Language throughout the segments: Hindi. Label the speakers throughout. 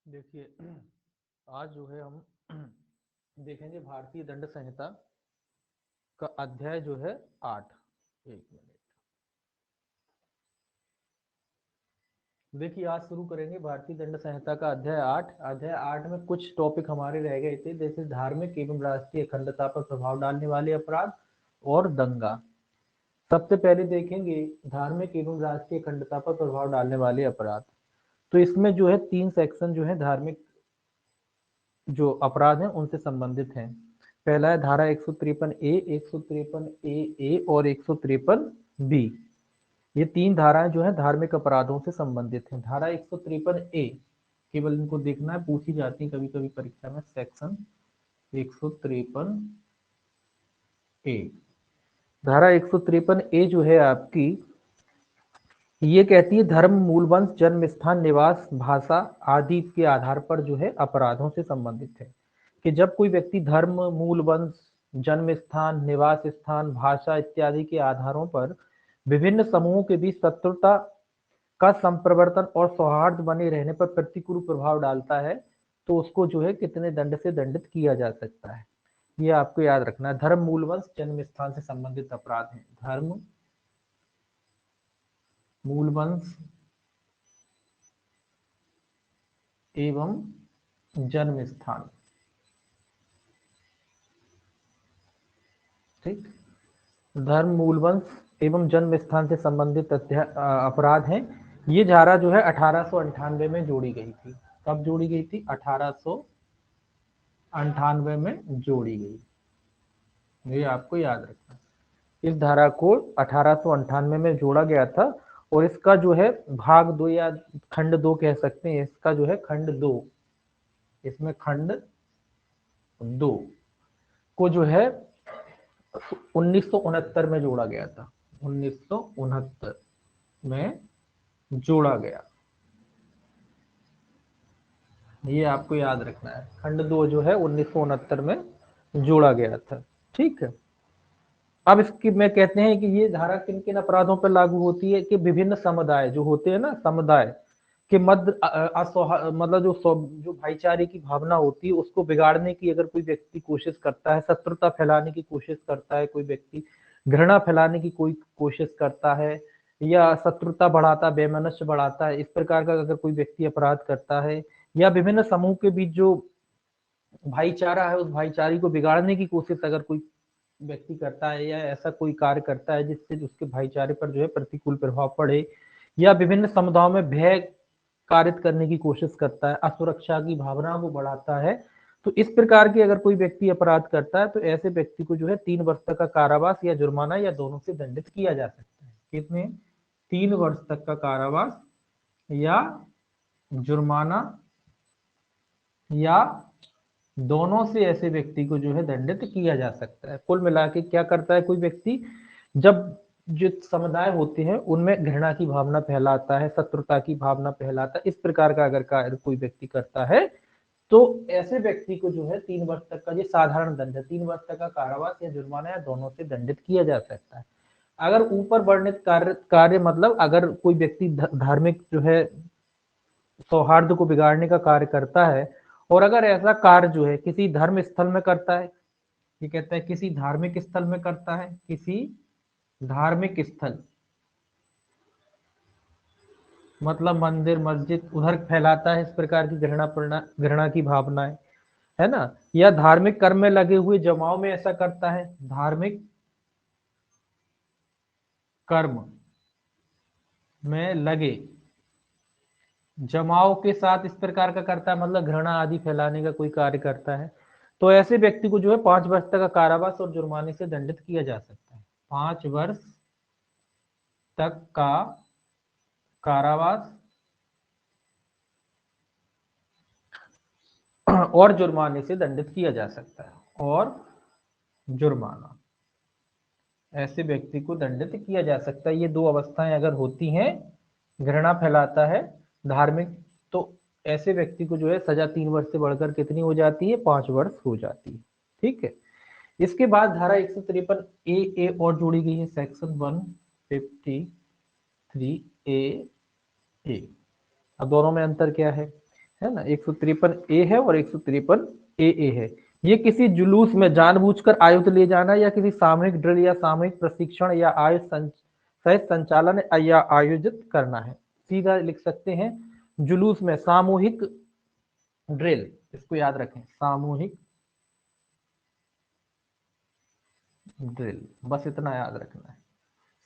Speaker 1: देखिए आज जो है हम देखेंगे भारतीय दंड संहिता का अध्याय जो है 8। एक मिनट। देखिए आज शुरू करेंगे भारतीय दंड संहिता का अध्याय 8। अध्याय 8 में कुछ टॉपिक हमारे रह गए थे, जैसे धार्मिक एवं राष्ट्रीय अखंडता पर प्रभाव डालने वाले अपराध और दंगा। सबसे पहले देखेंगे धार्मिक एवं राष्ट्रीय अखंडता पर प्रभाव डालने वाले अपराध। तो इसमें जो है 3 सेक्शन जो है धार्मिक जो अपराध हैं उनसे संबंधित हैं। पहला है धारा 153A, 153A और 153B। ये 3 धाराएं जो है धार्मिक अपराधों से संबंधित हैं। धारा 153A केवल इनको देखना है, पूछी जाती है कभी कभी परीक्षा में। सेक्शन 153A, धारा 153A जो है आपकी, ये कहती है धर्म, मूल वंश, जन्म स्थान, निवास, भाषा आदि के आधार पर जो है अपराधों से संबंधित है। कि जब कोई व्यक्ति धर्म, मूल वंश, जन्म स्थान, निवास स्थान, भाषा इत्यादि के आधारों पर विभिन्न समूहों के बीच शत्रुता का संप्रवर्तन और सौहार्द बने रहने पर प्रतिकूल प्रभाव डालता है, तो उसको जो है कितने दंड से दंडित किया जा सकता है, ये आपको याद रखना है। धर्म, मूल वंश, जन्म स्थान से संबंधित अपराध है। धर्म, मूल वंश एवं जन्म स्थान। ठीक, धर्म, मूल वंश एवं जन्म स्थान से संबंधित अपराध हैं। ये धारा जो है 1898 में जोड़ी गई थी। कब जोड़ी गई थी? 1898 में जोड़ी गई। ये आपको याद रखना। इस धारा को 1898 में जोड़ा गया था और इसका जो है भाग 2 या खंड 2 कह सकते हैं। इसका जो है खंड 2, इसमें खंड 2 को जो है 1969 में जोड़ा गया था। 1969 में जोड़ा गया, ये आपको याद रखना है। खंड 2 जो है 1969 में जोड़ा गया था। ठीक है, अब इसकी मैं कहते हैं कि ये धारा किन किन अपराधों पर लागू होती है? कि विभिन्न समुदाय जो होते हैं ना, समुदाय के मध्य मतलब जो भाईचारे की भावना होती है उसको बिगाड़ने की अगर कोई व्यक्ति कोशिश करता है, शत्रुता फैलाने की कोशिश करता है कोई व्यक्ति, घृणा फैलाने की कोई कोशिश करता है, या शत्रुता बढ़ाता, वैमनस्य बढ़ाता है, इस प्रकार का अगर कोई व्यक्ति अपराध करता है, या विभिन्न समूह के बीच जो भाईचारा है उस भाईचारे को बिगाड़ने की कोशिश अगर कोई व्यक्ति करता है, या ऐसा कोई कार्य करता है जिससे उसके भाईचारे पर जो है प्रतिकूल प्रभाव पड़े, या विभिन्न समुदायों में भय कारित करने की कोशिश करता है, असुरक्षा की भावना को बढ़ाता है, तो इस प्रकार के अगर कोई व्यक्ति अपराध करता है तो ऐसे व्यक्ति को जो है 3 वर्ष तक का कारावास या जुर्माना या दोनों से दंडित किया जा सकता है। कितने? 3 वर्ष तक का कारावास या जुर्माना या दोनों से ऐसे व्यक्ति को जो है दंडित किया जा सकता है। कुल मिला के क्या करता है कोई व्यक्ति? जब जो समुदाय होते हैं उनमें घृणा की भावना फैलाता है, शत्रुता की भावना फैलाता है, इस प्रकार का अगर कार्य कोई व्यक्ति करता है तो ऐसे व्यक्ति को जो है 3 वर्ष तक का, ये साधारण दंड है, 3 वर्ष तक का कारावास या जुर्माना या दोनों से दंडित किया जा सकता है। अगर ऊपर वर्णित कार्य मतलब अगर कोई व्यक्ति धार्मिक जो है सौहार्द को बिगाड़ने का कार्य करता है, और अगर ऐसा कार्य जो है किसी धर्म स्थल में करता है, ये कहता है किसी धार्मिक स्थल में करता है, किसी धार्मिक स्थल मतलब मंदिर मस्जिद उधर फैलाता है इस प्रकार की घृणा की भावनाएं, है ना, या धार्मिक कर्म में लगे हुए जमाओं में ऐसा करता है, धार्मिक कर्म में लगे जमाओं के साथ इस प्रकार का करता है, मतलब घृणा आदि फैलाने का कोई कार्य करता है, तो ऐसे व्यक्ति को जो है 5 वर्ष तक का कारावास और जुर्माने से दंडित किया जा सकता है। 5 वर्ष तक का कारावास और जुर्माने से दंडित किया जा सकता है, और जुर्माना ऐसे व्यक्ति को दंडित किया जा सकता है। ये 2 अवस्थाएं अगर होती हैं, घृणा फैलाता है धार्मिक, तो ऐसे व्यक्ति को जो है सजा 3 वर्ष से बढ़कर कितनी हो जाती है? 5 वर्ष हो जाती है। ठीक है, इसके बाद धारा 153A और जोड़ी गई है, सेक्शन 153A। अब दोनों में अंतर क्या है? है ना, 153 ए है और 153 ए है। ये किसी जुलूस में जानबूझकर आयुध ले जाना या किसी सामूहिक ड्रिल या सामूहिक प्रशिक्षण या सहित संचालन या आयोजित करना है। सीधा लिख सकते हैं जुलूस में सामूहिक ड्रिल, इसको याद रखें, सामूहिक ड्रिल, बस इतना याद रखना है।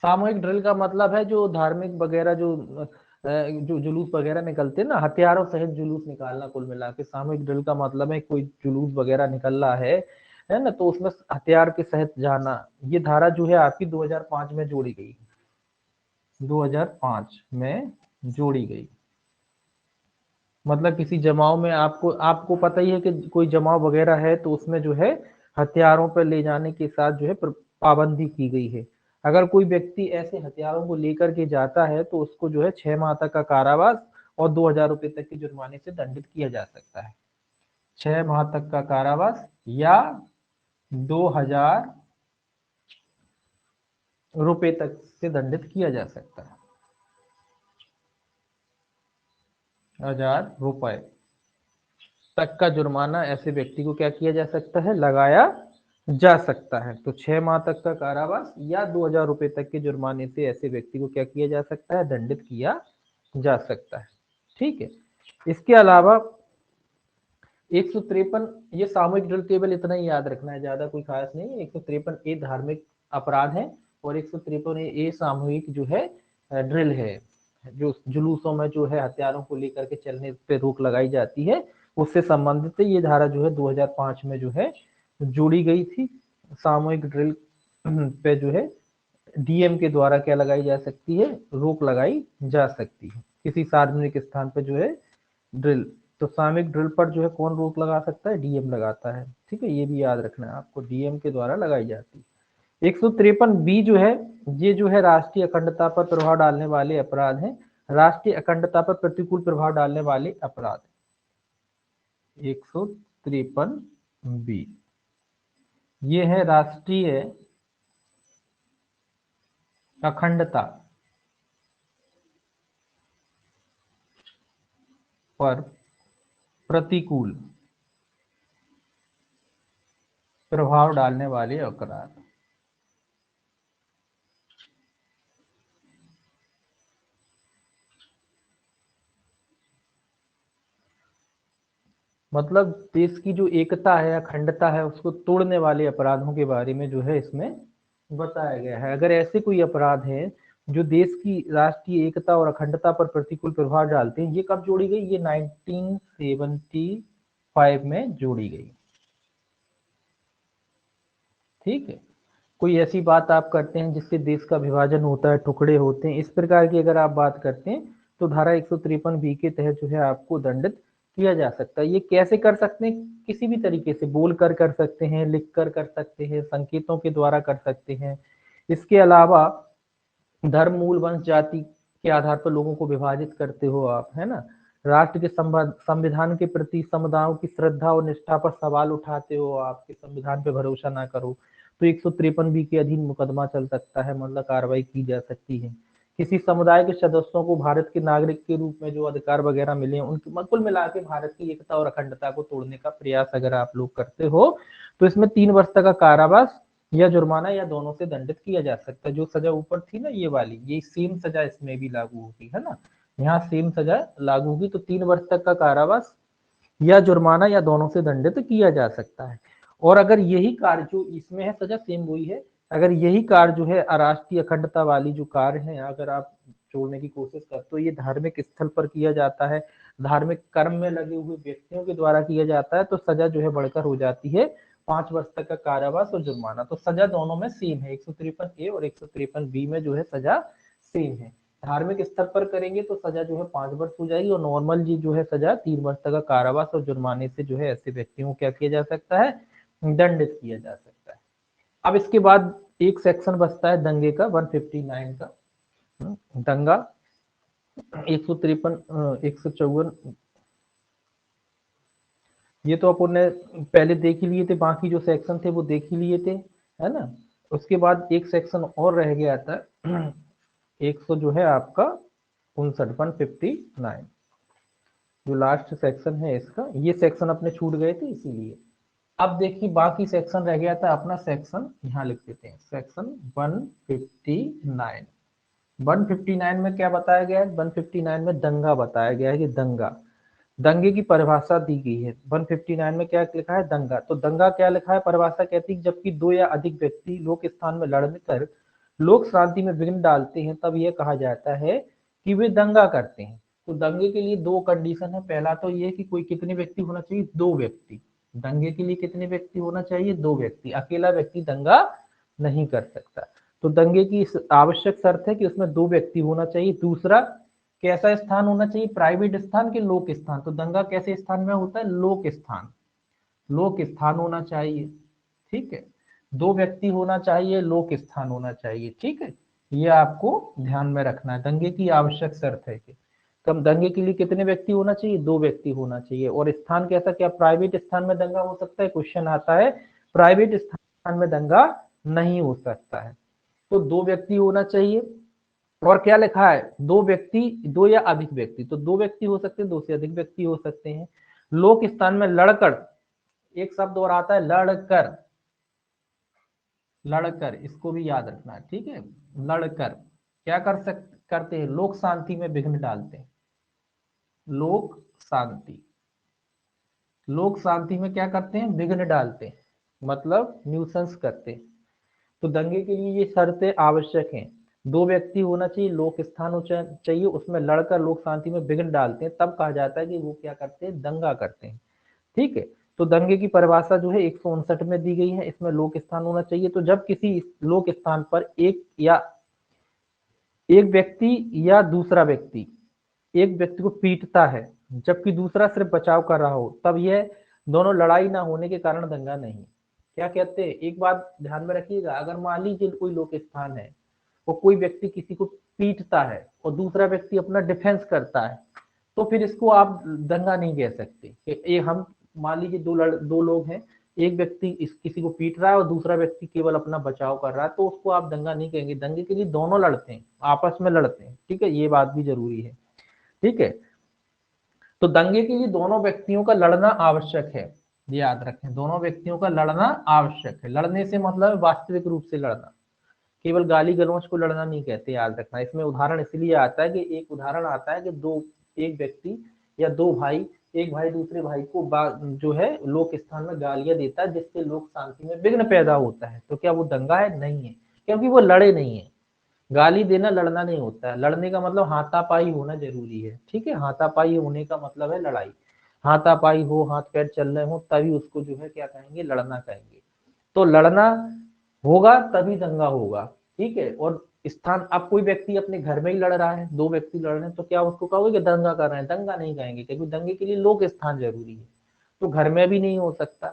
Speaker 1: सामूहिक ड्रिल का मतलब है जो धार्मिक वगैरह जो जुलूस वगैरह निकलते हैं ना, हथियारों सहित जुलूस निकालना, कुल मिला के सामूहिक ड्रिल का मतलब है कोई जुलूस वगैरह निकल रहा है ना, तो उसमें हथियार के सहित जाना। ये धारा जो है आपकी 2005 में जोड़ी गई, 2005 में जोड़ी गई। मतलब किसी जमाव में आपको आपको पता ही है कि कोई जमाव वगैरह है तो उसमें जो है हथियारों पर ले जाने के साथ जो है पाबंदी की गई है। अगर कोई व्यक्ति ऐसे हथियारों को लेकर के जाता है तो उसको जो है 6 माह तक का कारावास और 2,000 रुपए तक के जुर्माने से दंडित किया जा सकता है। 6 माह तक का कारावास या 2,000 रुपए तक से दंडित किया जा सकता है। 1,000 रुपए तक का जुर्माना ऐसे व्यक्ति को क्या किया जा सकता है, लगाया जा सकता है। तो 6 माह तक का कारावास या 2,000 रुपए तक के जुर्माने से ऐसे व्यक्ति को क्या किया जा सकता है, दंडित किया जा सकता है। ठीक है। इसके अलावा 153, ये सामूहिक ड्रिल केवल इतना ही याद रखना है, ज्यादा कोई खास नहीं है। 153 ए धार्मिक अपराध है और 153 ए सामूहिक जो है ड्रिल है। जो जुलूसों में जो है हथियारों को लेकर के चलने पे रोक लगाई जाती है, उससे संबंधित ये धारा जो है 2005 में जो है जोड़ी गई थी। सामूहिक ड्रिल पे जो है डीएम के द्वारा क्या लगाई जा सकती है, रोक लगाई जा सकती है किसी सार्वजनिक स्थान पे जो है ड्रिल। तो सामूहिक ड्रिल पर जो है कौन रोक लगा सकता है, डीएम लगाता है। ठीक है, ये भी याद रखना है आपको, डीएम के द्वारा लगाई जाती है। 153 बी जो है, ये जो है राष्ट्रीय अखंडता पर प्रभाव डालने वाले अपराध हैं। राष्ट्रीय अखंडता पर प्रतिकूल प्रभाव डालने वाले अपराध। 153 बी ये है राष्ट्रीय अखंडता पर प्रतिकूल प्रभाव डालने वाले अपराध। मतलब देश की जो एकता है, अखंडता है, उसको तोड़ने वाले अपराधों के बारे में जो है इसमें बताया गया है। अगर ऐसे कोई अपराध है जो देश की राष्ट्रीय एकता और अखंडता पर प्रतिकूल प्रभाव डालते हैं, ये कब जोड़ी गई, ये 1975 में जोड़ी गई। ठीक है। कोई ऐसी बात आप करते हैं जिससे देश का विभाजन होता है, टुकड़े होते हैं, इस प्रकार की अगर आप बात करते हैं तो धारा 153 बी के तहत जो है आपको दंडित किया जा सकता है। ये कैसे कर सकते हैं, किसी भी तरीके से, बोल कर सकते हैं, लिख कर सकते हैं, संकेतों के द्वारा कर सकते हैं। इसके अलावा धर्म, मूल, वंश, जाति के आधार पर लोगों को विभाजित करते हो आप, है ना। राष्ट्र के संविधान के प्रति समुदायों की श्रद्धा और निष्ठा पर सवाल उठाते हो आप, कि संविधान पे भरोसा ना करो, तो 153 बी के अधीन मुकदमा चल सकता है, मतलब कार्रवाई की जा सकती है। किसी समुदाय के सदस्यों को भारत के नागरिक के रूप में जो अधिकार वगैरह मिले हैं, उनकी कुल मिला के भारत की एकता और अखंडता को तोड़ने का प्रयास अगर आप लोग करते हो तो इसमें 3 वर्ष तक का कारावास या जुर्माना या दोनों से दंडित किया जा सकता है। जो सजा ऊपर थी ना ये वाली, ये सेम सजा इसमें भी लागू होगी, है ना। यहाँ सेम सजा लागू होगी, तो 3 वर्ष तक का कारावास या जुर्माना या दोनों से दंडित किया जा सकता है। और अगर यही कार्य जो इसमें है, सजा सेम वही है, अगर यही कार्य जो है राष्ट्रीय अखंडता वाली जो कार्य है अगर आप छोड़ने की कोशिश करते तो ये धार्मिक स्थल पर किया जाता है, धार्मिक कर्म में लगे हुए व्यक्तियों के द्वारा किया जाता है, तो सजा जो है बढ़कर हो जाती है 5 वर्ष तक का कारावास और जुर्माना। तो सजा दोनों में सेम है, 153 ए और 153 बी में जो है सजा सेम है। धार्मिक स्तर पर करेंगे तो सजा जो है 5 वर्ष हो जाएगी और नॉर्मल जी जो है सजा 3 वर्ष तक का कारावास और जुर्माने से जो है ऐसे व्यक्तियों को क्या किया जा सकता है, दंडित किया जा सकता है। अब इसके बाद एक सेक्शन बचता है दंगे का, 159 का। दंगा 153 154 ये तो अपन ने पहले देख ही लिए थे, बाकी जो सेक्शन थे वो देख ही लिए थे, है ना। उसके बाद एक सेक्शन और रह गया था 100 जो है आपका 59 159 जो लास्ट सेक्शन है इसका, ये सेक्शन अपने छूट गए थे इसीलिए। अब देखिए बाकी सेक्शन रह गया था अपना, सेक्शन यहाँ लिख देते हैं, सेक्शन 159। 159 में क्या बताया गया है? 159 में दंगा बताया गया है कि दंगा, दंगे की परिभाषा दी गई है 159 में। क्या लिखा है? दंगा। तो दंगा क्या लिखा है? परिभाषा कहती है जबकि दो या अधिक व्यक्ति लोक स्थान में लड़ने कर लोक शांति में विघ्न डालते हैं तब यह कहा जाता है कि वे दंगा करते हैं। तो दंगे के लिए दो कंडीशन है। पहला तो ये कि कोई कितने व्यक्ति होना चाहिए? दो व्यक्ति। दंगे के लिए कितने व्यक्ति होना चाहिए? दो व्यक्ति। अकेला व्यक्ति दंगा नहीं कर सकता। तो दंगे की आवश्यक शर्त है कि उसमें दो व्यक्ति होना चाहिए। दूसरा, कैसा स्थान होना चाहिए? प्राइवेट स्थान के लोक स्थान। तो दंगा कैसे स्थान में होता है? लोक स्थान, लोक स्थान होना चाहिए। ठीक है, दो व्यक्ति होना चाहिए, लोक स्थान होना चाहिए। ठीक है, ये आपको ध्यान में रखना है, दंगे की आवश्यक शर्त है कि कम दंगे के लिए कितने व्यक्ति होना चाहिए? दो व्यक्ति होना चाहिए। और स्थान कैसा? क्या प्राइवेट स्थान में दंगा हो सकता है? क्वेश्चन आता है, प्राइवेट स्थान में दंगा नहीं हो सकता है। तो दो व्यक्ति होना चाहिए। और क्या लिखा है? दो व्यक्ति, दो या अधिक व्यक्ति। तो दो व्यक्ति हो सकते हैं, दो से अधिक व्यक्ति हो सकते हैं। लोक स्थान में लड़कर, एक शब्द और आता है लड़कर, लड़कर, इसको भी याद रखना है। ठीक है, लड़कर क्या करते हैं? लोक शांति में विघ्न डालते हैं। लोक शांति, लोक शांति में क्या करते हैं? विघ्न डालते हैं, मतलब न्यूसेंस करते हैं। तो दंगे के लिए ये शर्तें आवश्यक हैं। दो व्यक्ति होना चाहिए, लोक स्थान होना चाहिए, उसमें लड़कर लोक शांति में विघ्न डालते हैं, तब कहा जाता है कि वो क्या करते हैं? दंगा करते हैं। ठीक है, तो दंगे की परिभाषा जो है 159 में दी गई है। इसमें लोक स्थान होना चाहिए। तो जब किसी लोक स्थान पर एक व्यक्ति या दूसरा व्यक्ति एक व्यक्ति को पीटता है जबकि दूसरा सिर्फ बचाव कर रहा हो, तब यह दोनों लड़ाई ना होने के कारण दंगा नहीं। क्या कहते हैं? एक बात ध्यान में रखिएगा, अगर मान लीजिए कोई लोक स्थान है और कोई व्यक्ति किसी को पीटता है और दूसरा व्यक्ति अपना डिफेंस करता है, तो फिर इसको आप दंगा नहीं कह सकते। ये हम मान लीजिए दो लोग हैं, एक व्यक्ति किसी को पीट रहा है और दूसरा व्यक्ति केवल अपना बचाव कर रहा है, तो उसको आप दंगा नहीं कहेंगे। दंगे के लिए दोनों लड़ते हैं, आपस में लड़ते हैं। ठीक है, ये बात भी जरूरी है। ठीक है, तो दंगे के लिए दोनों व्यक्तियों का लड़ना आवश्यक है। ये याद रखें, दोनों व्यक्तियों का लड़ना आवश्यक है। लड़ने से मतलब वास्तविक रूप से लड़ना, केवल गाली गलौज को लड़ना नहीं कहते, याद रखना। इसमें उदाहरण इसलिए आता है कि एक उदाहरण आता है कि एक व्यक्ति या दो भाई, एक भाई दूसरे भाई को जो है लोक स्थान में गालियां देता है, जिससे लोक शांति में विघ्न पैदा होता है। तो क्या वो दंगा है? नहीं है, क्योंकि वो लड़े नहीं है। गाली देना लड़ना नहीं होता है। लड़ने का मतलब हाथापाई होना जरूरी है। ठीक है, हाथापाई होने का मतलब है लड़ाई। हाथापाई हो, हाथ पैर चल रहे हो, तभी उसको जो है क्या कहेंगे? लड़ना कहेंगे। तो लड़ना होगा तभी दंगा होगा। ठीक है, और स्थान, अब कोई व्यक्ति अपने घर में ही लड़ रहा है, दो व्यक्ति लड़ रहे हैं, तो क्या उसको कहोगे कि दंगा कर रहे हैं? दंगा नहीं कहेंगे, क्योंकि दंगे के लिए लोक स्थान जरूरी है। तो घर में भी नहीं हो सकता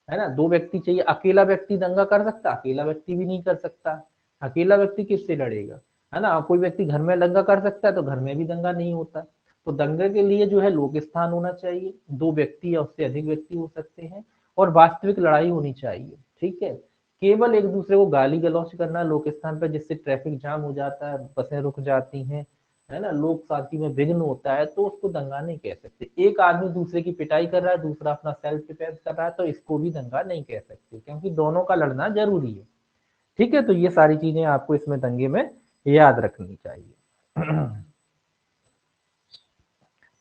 Speaker 1: है ना, दो व्यक्ति चाहिए। अकेला व्यक्ति दंगा कर सकता? अकेला व्यक्ति भी नहीं कर सकता। अकेला व्यक्ति किससे लड़ेगा? है ना, कोई व्यक्ति घर में दंगा कर सकता है तो घर में भी दंगा नहीं होता। तो दंगे के लिए जो है लोक स्थान होना चाहिए, दो व्यक्ति या उससे अधिक व्यक्ति हो सकते हैं, और वास्तविक लड़ाई होनी चाहिए। ठीक है, केवल एक दूसरे को गाली गलौज करना लोक स्थान पर, जिससे ट्रैफिक जाम हो जाता है, बसें रुक जाती हैं, है ना, लोक शांति में विघ्न होता है, तो उसको दंगा नहीं कह सकते। एक आदमी दूसरे की पिटाई कर रहा है, दूसरा अपना सेल्फ डिफेंस कर रहा है, तो इसको भी दंगा नहीं कह सकते, क्योंकि दोनों का लड़ना जरूरी है। ठीक है, तो ये सारी चीजें आपको इसमें दंगे में याद रखनी चाहिए।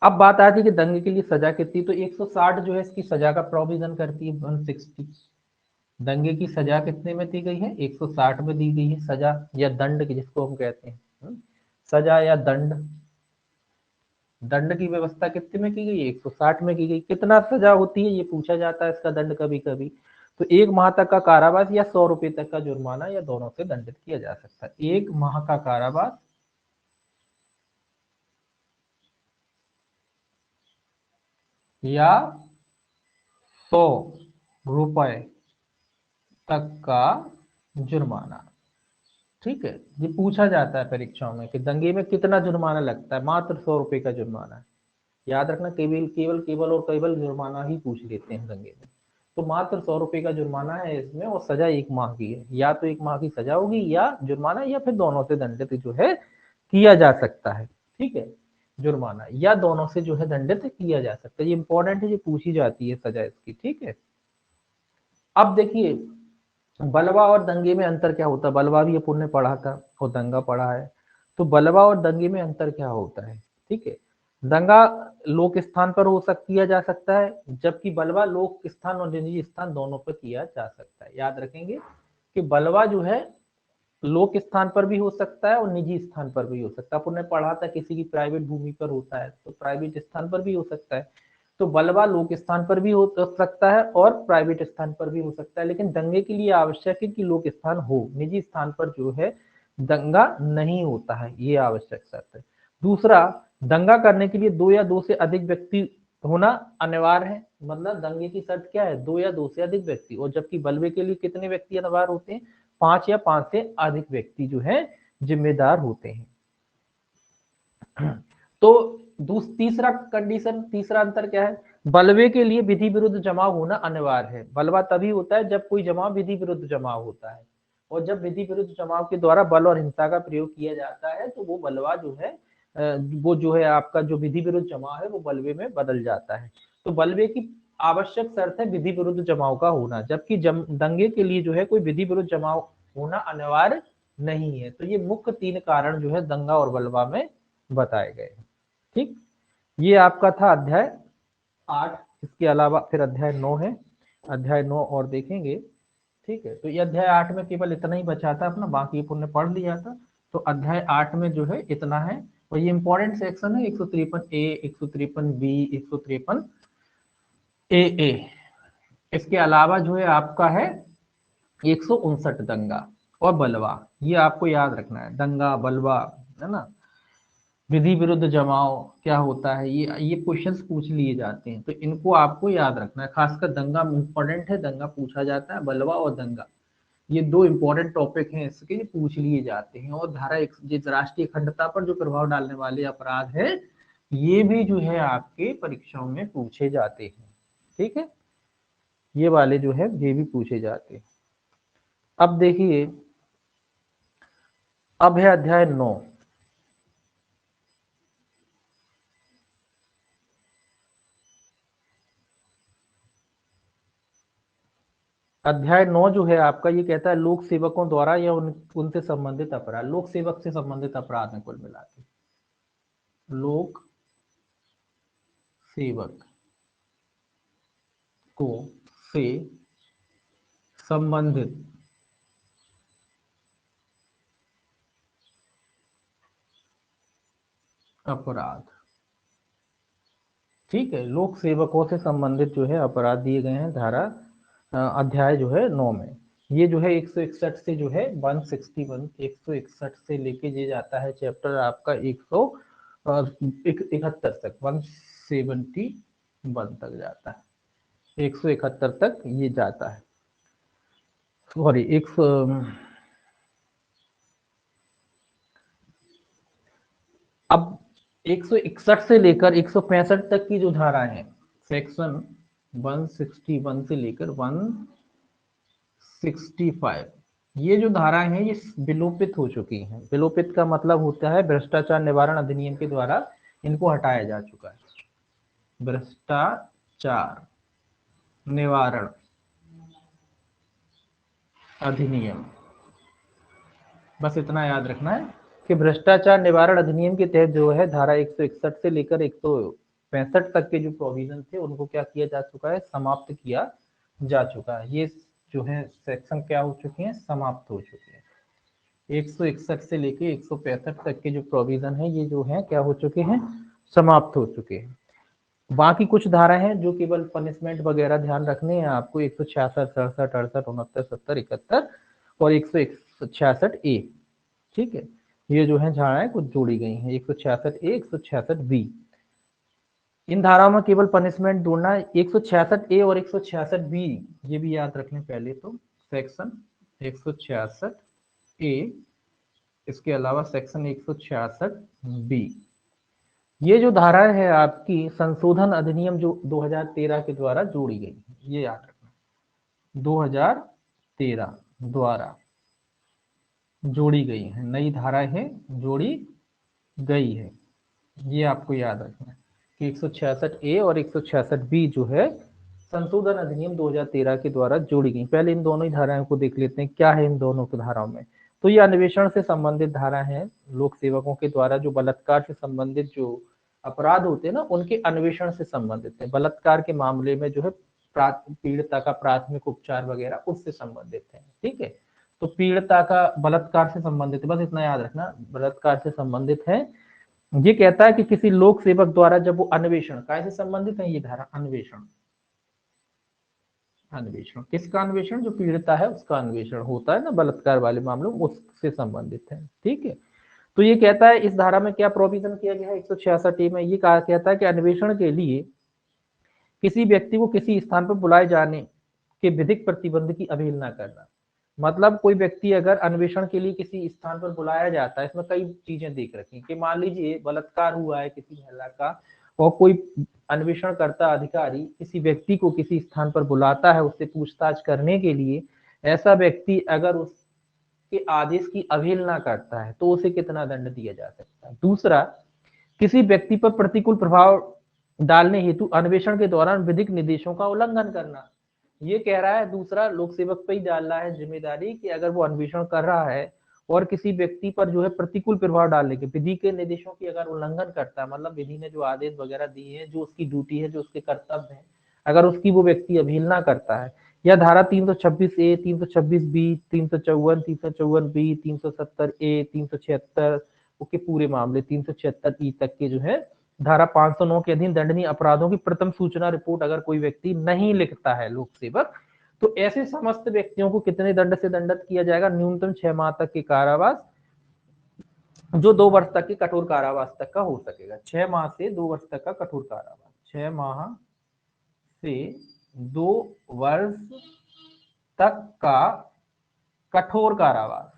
Speaker 1: अब बात आती है कि दंगे के लिए सजा कितनी, तो 160 जो है इसकी सजा का प्रोविजन करती है। 160 दंगे की सजा कितने में दी गई है? 160 में दी गई है सजा या दंड की, जिसको हम कहते हैं सजा या दंड। दंड की व्यवस्था कितने में की गई? 160 में की गई। कितना सजा होती है ये पूछा जाता है इसका दंड कभी कभी। तो 1 माह तक का कारावास या 100 रुपए तक का जुर्माना, या दोनों से दंडित किया जा सकता है। 1 माह का कारावास या 100 रुपए तक का जुर्माना। ठीक है, ये पूछा जाता है परीक्षाओं में कि दंगे में कितना जुर्माना लगता है? मात्र 100 रुपए का जुर्माना है। याद रखना, केवल केवल केवल और केवल जुर्माना ही पूछ लेते हैं दंगे में। तो मात्र 100 रुपए का जुर्माना है इसमें, और सजा 1 माह की है। या तो 1 माह की सजा होगी या जुर्माना, या फिर दोनों से दंडित जो है किया जा सकता है। ठीक है, जुर्माना, या दोनों से जो है दंडित किया जा सकता है। ये इंपॉर्टेंट है, ये पूछी जाती है सजा इसकी, ठीक है। अब देखिए बलवा और दंगे में अंतर क्या होता है, बलवा भी अपन ने पढ़ा था और दंगा पढ़ा है। तो बलवा और दंगे में अंतर क्या होता है, ठीक है। दंगा लोक स्थान पर हो किया जा सकता है, जबकि बलवा लोक स्थान और निजी स्थान दोनों पर किया जा सकता है। याद रखेंगे कि बलवा जो है लोक स्थान पर भी हो सकता है और निजी स्थान पर भी हो सकता है। अपन ने पढ़ा था किसी की प्राइवेट भूमि पर होता है तो प्राइवेट स्थान पर भी हो सकता है। तो बलवा लोक स्थान पर भी हो सकता है और प्राइवेट स्थान पर भी हो सकता है, लेकिन दंगे के लिए आवश्यक है कि लोक स्थान हो, निजी स्थान पर जो है दंगा नहीं होता है, ये आवश्यक शर्त है। दूसरा, दंगा करने के लिए दो या दो से अधिक व्यक्ति होना अनिवार्य है। मतलब दंगे की शर्त क्या है, दो या दो से अधिक व्यक्ति, और जबकि बलवे के लिए कितने व्यक्ति अनिवार्य होते हैं, 5 या 5 से अधिक व्यक्ति जो है जिम्मेदार होते हैं। तो तीसरा कंडीशन, तीसरा अंतर क्या है, बलवे के लिए विधि विरुद्ध जमाव होना अनिवार्य है। बलवा तभी होता है जब कोई जमाव विधि विरुद्ध जमाव होता है, और जब विधि विरुद्ध जमाव के द्वारा बल और हिंसा का प्रयोग किया जाता है तो वो बलवा जो है वो जो है आपका जो विधि विरुद्ध जमाव है वो बलवे में बदल जाता है। तो बलवे की आवश्यक शर्त है विधि विरुद्ध जमाव का होना, जबकि दंगे के लिए जो है कोई विधि विरुद्ध जमाव होना अनिवार्य नहीं है। तो ये मुख्य 3 कारण जो है दंगा और बलवा में बताए गए। ठीक, ये आपका था अध्याय 8। इसके अलावा फिर अध्याय 9 है, अध्याय 9 और देखेंगे, ठीक है। तो ये अध्याय 8 में केवल इतना ही बचा था अपना, बाकी अपन ने पढ़ लिया था। तो अध्याय 8 में जो है इतना है, और ये इंपॉर्टेंट सेक्शन है 153 ए, 153 बी, 153 ए। इसके अलावा जो है आपका है 159 दंगा और बलवा, ये आपको याद रखना है, दंगा बलवा, है ना। विधि विरुद्ध जमाव क्या होता है, ये क्वेश्चंस पूछ लिए जाते हैं, तो इनको आपको याद रखना है। खासकर दंगा इंपॉर्टेंट है, दंगा पूछा जाता है, बलवा और दंगा ये 2 इंपॉर्टेंट टॉपिक हैं, इसके लिए पूछ लिए जाते हैं। और धारा राष्ट्रीय अखंडता पर जो प्रभाव डालने वाले अपराध है ये भी जो है आपके परीक्षाओं में पूछे जाते हैं, ठीक है। ये वाले जो है ये भी पूछे जाते हैं। अब देखिए, अब है अध्याय 9। अध्याय 9 जो है आपका ये कहता है लोक सेवकों द्वारा या उनसे संबंधित अपराध, लोक सेवक से संबंधित अपराध में कुल मिला के, लोक सेवक को से संबंधित अपराध, ठीक है। लोक सेवकों से संबंधित जो है अपराध दिए गए हैं धारा अध्याय जो है 9 में। ये जो है 161 से जो है 161, 161 से लेके ये जाता है चैप्टर आपका 171 तक, 171 तक जाता है, 171 तक ये जाता है। सॉरी, अब 161 से लेकर 165 तक की जो धारा है, सेक्शन 161 से लेकर 165, ये जो धाराएं हैं ये विलोपित हो चुकी हैं। विलोपित का मतलब होता है भ्रष्टाचार निवारण अधिनियम के द्वारा इनको हटाया जा चुका है। भ्रष्टाचार निवारण अधिनियम, बस इतना याद रखना है कि भ्रष्टाचार निवारण अधिनियम के तहत जो है धारा 161 से लेकर 165 तक के जो प्रोविजन थे उनको क्या किया जा चुका है, समाप्त किया जा चुका है। ये जो है सेक्शन क्या हो चुके हैं, समाप्त हो चुके हैं। 161 से लेके 165 तक के जो प्रोविजन है ये जो है क्या हो चुके हैं, समाप्त हो चुके हैं। बाकी कुछ धारा हैं जो केवल पनिशमेंट वगैरह ध्यान रखने हैं आपको, 166, 67, 68, 69, 70, 71 और 166 ए, ठीक है। ये जो है धाराएं कुछ जोड़ी गई हैं, 166 ए, 166 बी। इन धाराओं में केवल पनिशमेंट ढूंढना है, 166 ए और 166 बी ये भी याद रखने। पहले तो सेक्शन 166 ए, इसके अलावा सेक्शन 166 बी, ये जो धारा है आपकी संशोधन अधिनियम जो 2013 के द्वारा जोड़ी गई है, ये याद रखना, 2013 द्वारा जोड़ी गई है, नई धारा है जोड़ी गई है। ये आपको याद रखना है कि 166 ए और 166 बी जो है संशोधन अधिनियम 2013 के द्वारा जोड़ी गई। पहले इन दोनों ही धाराओं को देख लेते हैं, क्या है इन दोनों की धाराओं में। तो ये अन्वेषण से संबंधित धारा है, लोक सेवकों के द्वारा जो बलात्कार से संबंधित जो अपराध होते हैं ना, उनके अन्वेषण से संबंधित है। बलात्कार के मामले में जो है पीड़िता का प्राथमिक उपचार वगैरह उससे संबंधित है। ठीक है, तो पीड़िता का बलात्कार से संबंधित है, बस इतना याद रखना, बलात्कार से संबंधित है। ये कहता है कि किसी लोक सेवक द्वारा जब वो अन्वेषण कैसे संबंधित है, ये धारा अन्वेषण, अन्वेषण किसका अन्वेषण, जो पीड़िता है उसका अन्वेषण होता है ना बलात्कार वाले मामलों में, उससे संबंधित है। ठीक है, तो ये कहता है इस धारा में क्या प्रोविजन किया गया है 166 में, ये कहा कहता है कि अन्वेषण के लिए किसी व्यक्ति को किसी स्थान पर बुलाए जाने के विधिक प्रतिबंध की अवहेलना करना। मतलब कोई व्यक्ति अगर अन्वेषण के लिए किसी स्थान पर बुलाया जाता है, इसमें कई चीजें देख रखी कि मान लीजिए बलात्कार हुआ है किसी महिला का, और कोई अन्वेषण करता अधिकारी किसी व्यक्ति को किसी स्थान पर बुलाता है उससे पूछताछ करने के लिए, ऐसा व्यक्ति अगर उसके आदेश की अवहेलना करता है तो उसे कितना दंड दिया जा सकता है। दूसरा, किसी व्यक्ति पर प्रतिकूल प्रभाव डालने हेतु अन्वेषण के दौरान विधिक निर्देशों का उल्लंघन करना। ये कह रहा है दूसरा लोक सेवक पे ही डाल रहा है जिम्मेदारी कि अगर वो अन्वेषण कर रहा है और किसी व्यक्ति पर जो है प्रतिकूल प्रभाव डालने के विधि के निर्देशों की अगर उल्लंघन करता है, मतलब विधि ने जो आदेश वगैरह दिए हैं, जो उसकी ड्यूटी है, जो उसके कर्तव्य है, अगर उसकी वो व्यक्ति अवहेलना करता है, या धारा 326 ए, 326 बी, 354, 354 बी, 370 ए, 376 के पूरे मामले 376 ई तक के जो है धारा 509 के अधीन दंडनीय अपराधों की प्रथम सूचना रिपोर्ट अगर कोई व्यक्ति नहीं लिखता है लोक सेवक, तो ऐसे समस्त व्यक्तियों को कितने दंड से दंडित किया जाएगा, न्यूनतम 6 माह तक के कारावास, जो 2 वर्ष तक के कठोर कारावास तक का हो सकेगा। 6 माह से 2 वर्ष तक का कठोर कारावास, 6 माह से 2 वर्ष तक का कठोर कारावास,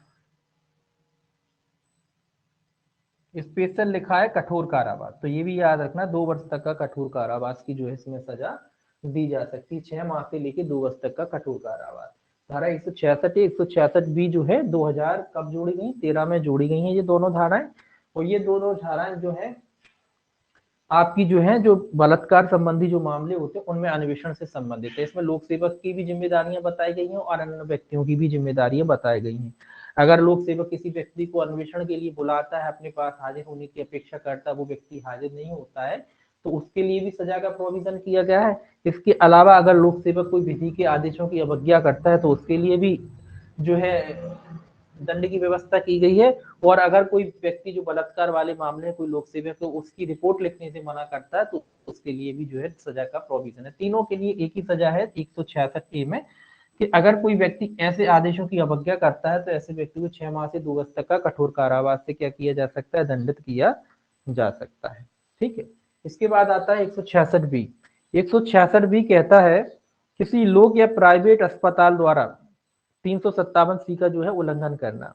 Speaker 1: स्पेशल लिखा है कठोर कारावास, तो ये भी याद रखना 2 वर्ष तक का कठोर कारावास की जो है इसमें सजा दी जा सकती है। 6 माह से लेकर 2 वर्ष तक का कठोर कारावास। धारा 166 166 बी जो है 2000 कब जोड़ी गई, 13 में जोड़ी गई है ये दोनों धाराएं। और ये दोनों धाराएं जो है आपकी जो है जो बलात्कार संबंधी जो मामले होते हैं उनमें अन्वेषण से संबंधित है। इसमें लोक सेवक की भी जिम्मेदारियां बताई गई हैं और अन्य व्यक्तियों की भी जिम्मेदारियां बताई गई हैं। अगर लोक सेवक किसी व्यक्ति को अन्वेषण के लिए बुलाता है, अपने पास हाजिर होने की अपेक्षा करता है, वो व्यक्ति हाजिर नहीं होता है, तो उसके लिए भी सजा का प्रोविजन किया गया है। इसके अलावा अगर लोक सेवक कोई विधि के आदेशों की अवज्ञा करता है तो उसके लिए भी जो है दंड की व्यवस्था की गई है। और अगर कोई व्यक्ति जो बलात्कार वाले मामले में कोई लोक सेवक तो उसकी रिपोर्ट लिखने से मना करता है तो उसके लिए भी जो है सजा का प्रोविजन है। तीनों के लिए एक ही सजा है 166 ए में, कि अगर कोई व्यक्ति ऐसे आदेशों की अवज्ञा करता है तो ऐसे व्यक्ति को 6 माह से 2 वर्ष तक का कठोर कारावास से क्या किया जा सकता है, दंडित किया जा सकता है। ठीक है, इसके बाद आता है 166 बी। 166 बी कहता है किसी लोक या प्राइवेट अस्पताल द्वारा 357 सी का जो है उल्लंघन करना।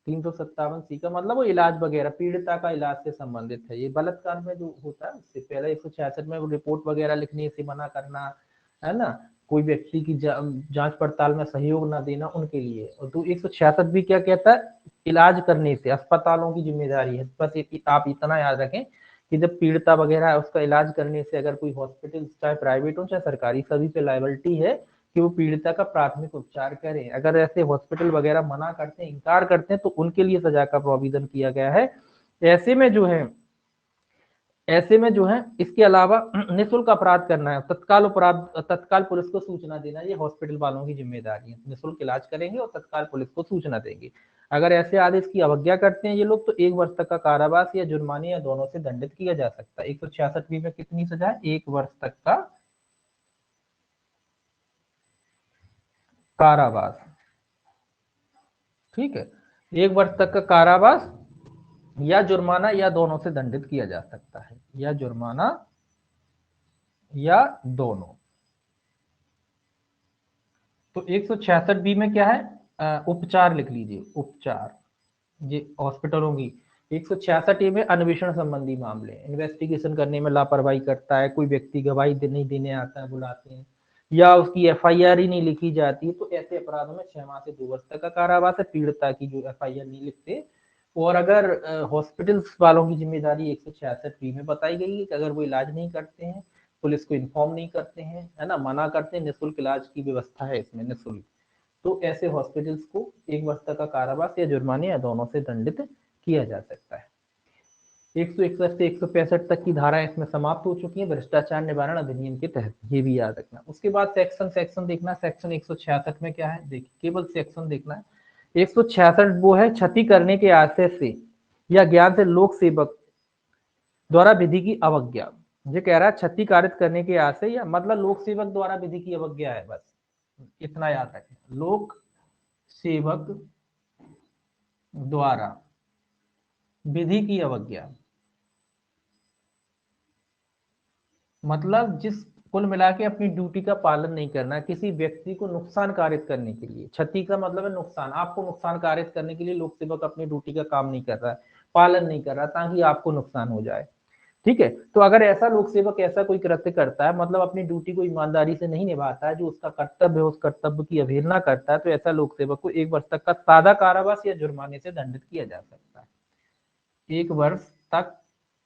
Speaker 1: 357 सी का मतलब वो इलाज वगैरह पीड़िता का इलाज से संबंधित है। ये बलात्कार में जो होता है उससे पहले 166 में वो रिपोर्ट वगैरह लिखने से मना करना, है ना, कोई व्यक्ति की जांच पड़ताल में सहयोग ना देना उनके लिए। और तो 166 भी क्या कहता है, इलाज करने से अस्पतालों की जिम्मेदारी है। बस आप इतना याद रखें कि जब पीड़िता वगैरह है उसका इलाज करने से अगर कोई हॉस्पिटल चाहे प्राइवेट हो चाहे सरकारी, सभी पे लायबिलिटी है कि वो पीड़िता का प्राथमिक उपचार करें। अगर ऐसे हॉस्पिटल वगैरह मना करते हैं, इनकार करते हैं, तो उनके लिए सजा का प्रोविजन किया गया है। ऐसे में जो है इसके अलावा निःशुल्क अपराध करना है, तत्काल पुलिस को सूचना देना, ये हॉस्पिटल वालों की जिम्मेदारी है। निःशुल्क इलाज करेंगे और तत्काल पुलिस को सूचना देंगे। अगर ऐसे आदेश की अवज्ञा करते हैं ये लोग तो 1 वर्ष तक का कारावास या जुर्माने या दोनों से दंडित किया जा सकता है। 166 में कितनी सजा है, 1 वर्ष तक का कारावास। ठीक है, 1 वर्ष तक का कारावास या जुर्माना या दोनों से दंडित किया जा सकता है, या जुर्माना या दोनों। तो 166 बी में क्या है, उपचार लिख लीजिए, उपचार, ये हॉस्पिटलों की। 166 ए में अन्वेषण संबंधी मामले, इन्वेस्टिगेशन करने में लापरवाही करता है, कोई व्यक्ति गवाही नहीं देने आता है, बुलाते हैं, या उसकी एफआईआर ही नहीं लिखी जाती, तो ऐसे अपराधों में 6 माह से 2 वर्ष तक का कारावास है। पीड़िता की जो एफआईआर नहीं लिखते और अगर हॉस्पिटल्स वालों की जिम्मेदारी 166 बी में बताई गई है कि अगर वो इलाज नहीं करते हैं, पुलिस को इन्फॉर्म नहीं करते हैं, है ना, मना करते हैं, निःशुल्क इलाज की व्यवस्था है इसमें निःशुल्क, तो ऐसे हॉस्पिटल्स को 1 वर्ष तक का कारावास या जुर्माने या दोनों से दंडित किया जा सकता है। 161 से 165 तक की धाराएं इसमें समाप्त हो चुकी हैं भ्रष्टाचार निवारण अधिनियम के तहत, ये भी याद रखना। उसके बाद सेक्शन सेक्शन देखना, सेक्शन 166 में क्या है, देखिए केवल सेक्शन देखना है। 166 वो है क्षति करने के आशय से या ज्ञान से लोक सेवक द्वारा विधि की अवज्ञा। ये कह रहा है क्षति कारित करने के आशय या मतलब लोक सेवक द्वारा विधि की अवज्ञा है, बस इतना याद रखें, लोक सेवक द्वारा विधि की अवज्ञा, मतलब जिस कुल मिला के अपनी ड्यूटी का पालन नहीं करना, किसी व्यक्ति को नुकसान कारित करने के लिए, क्षति का मतलब है नुकसान, आपको नुकसान कारित करने के लिए लोक सेवक अपनी ड्यूटी का काम नहीं कर रहा है, पालन नहीं कर रहा ताकि आपको नुकसान हो जाए, ठीक है। तो अगर ऐसा लोक सेवक ऐसा कोई कृत्य करता है, मतलब अपनी ड्यूटी को ईमानदारी से नहीं निभाता है, जो उसका कर्तव्य है उस कर्तव्य की अवहेलना करता है, तो ऐसा लोक सेवक को 1 वर्ष तक का सादा कारावास या जुर्माने से दंडित किया जा सकता है। 1 वर्ष तक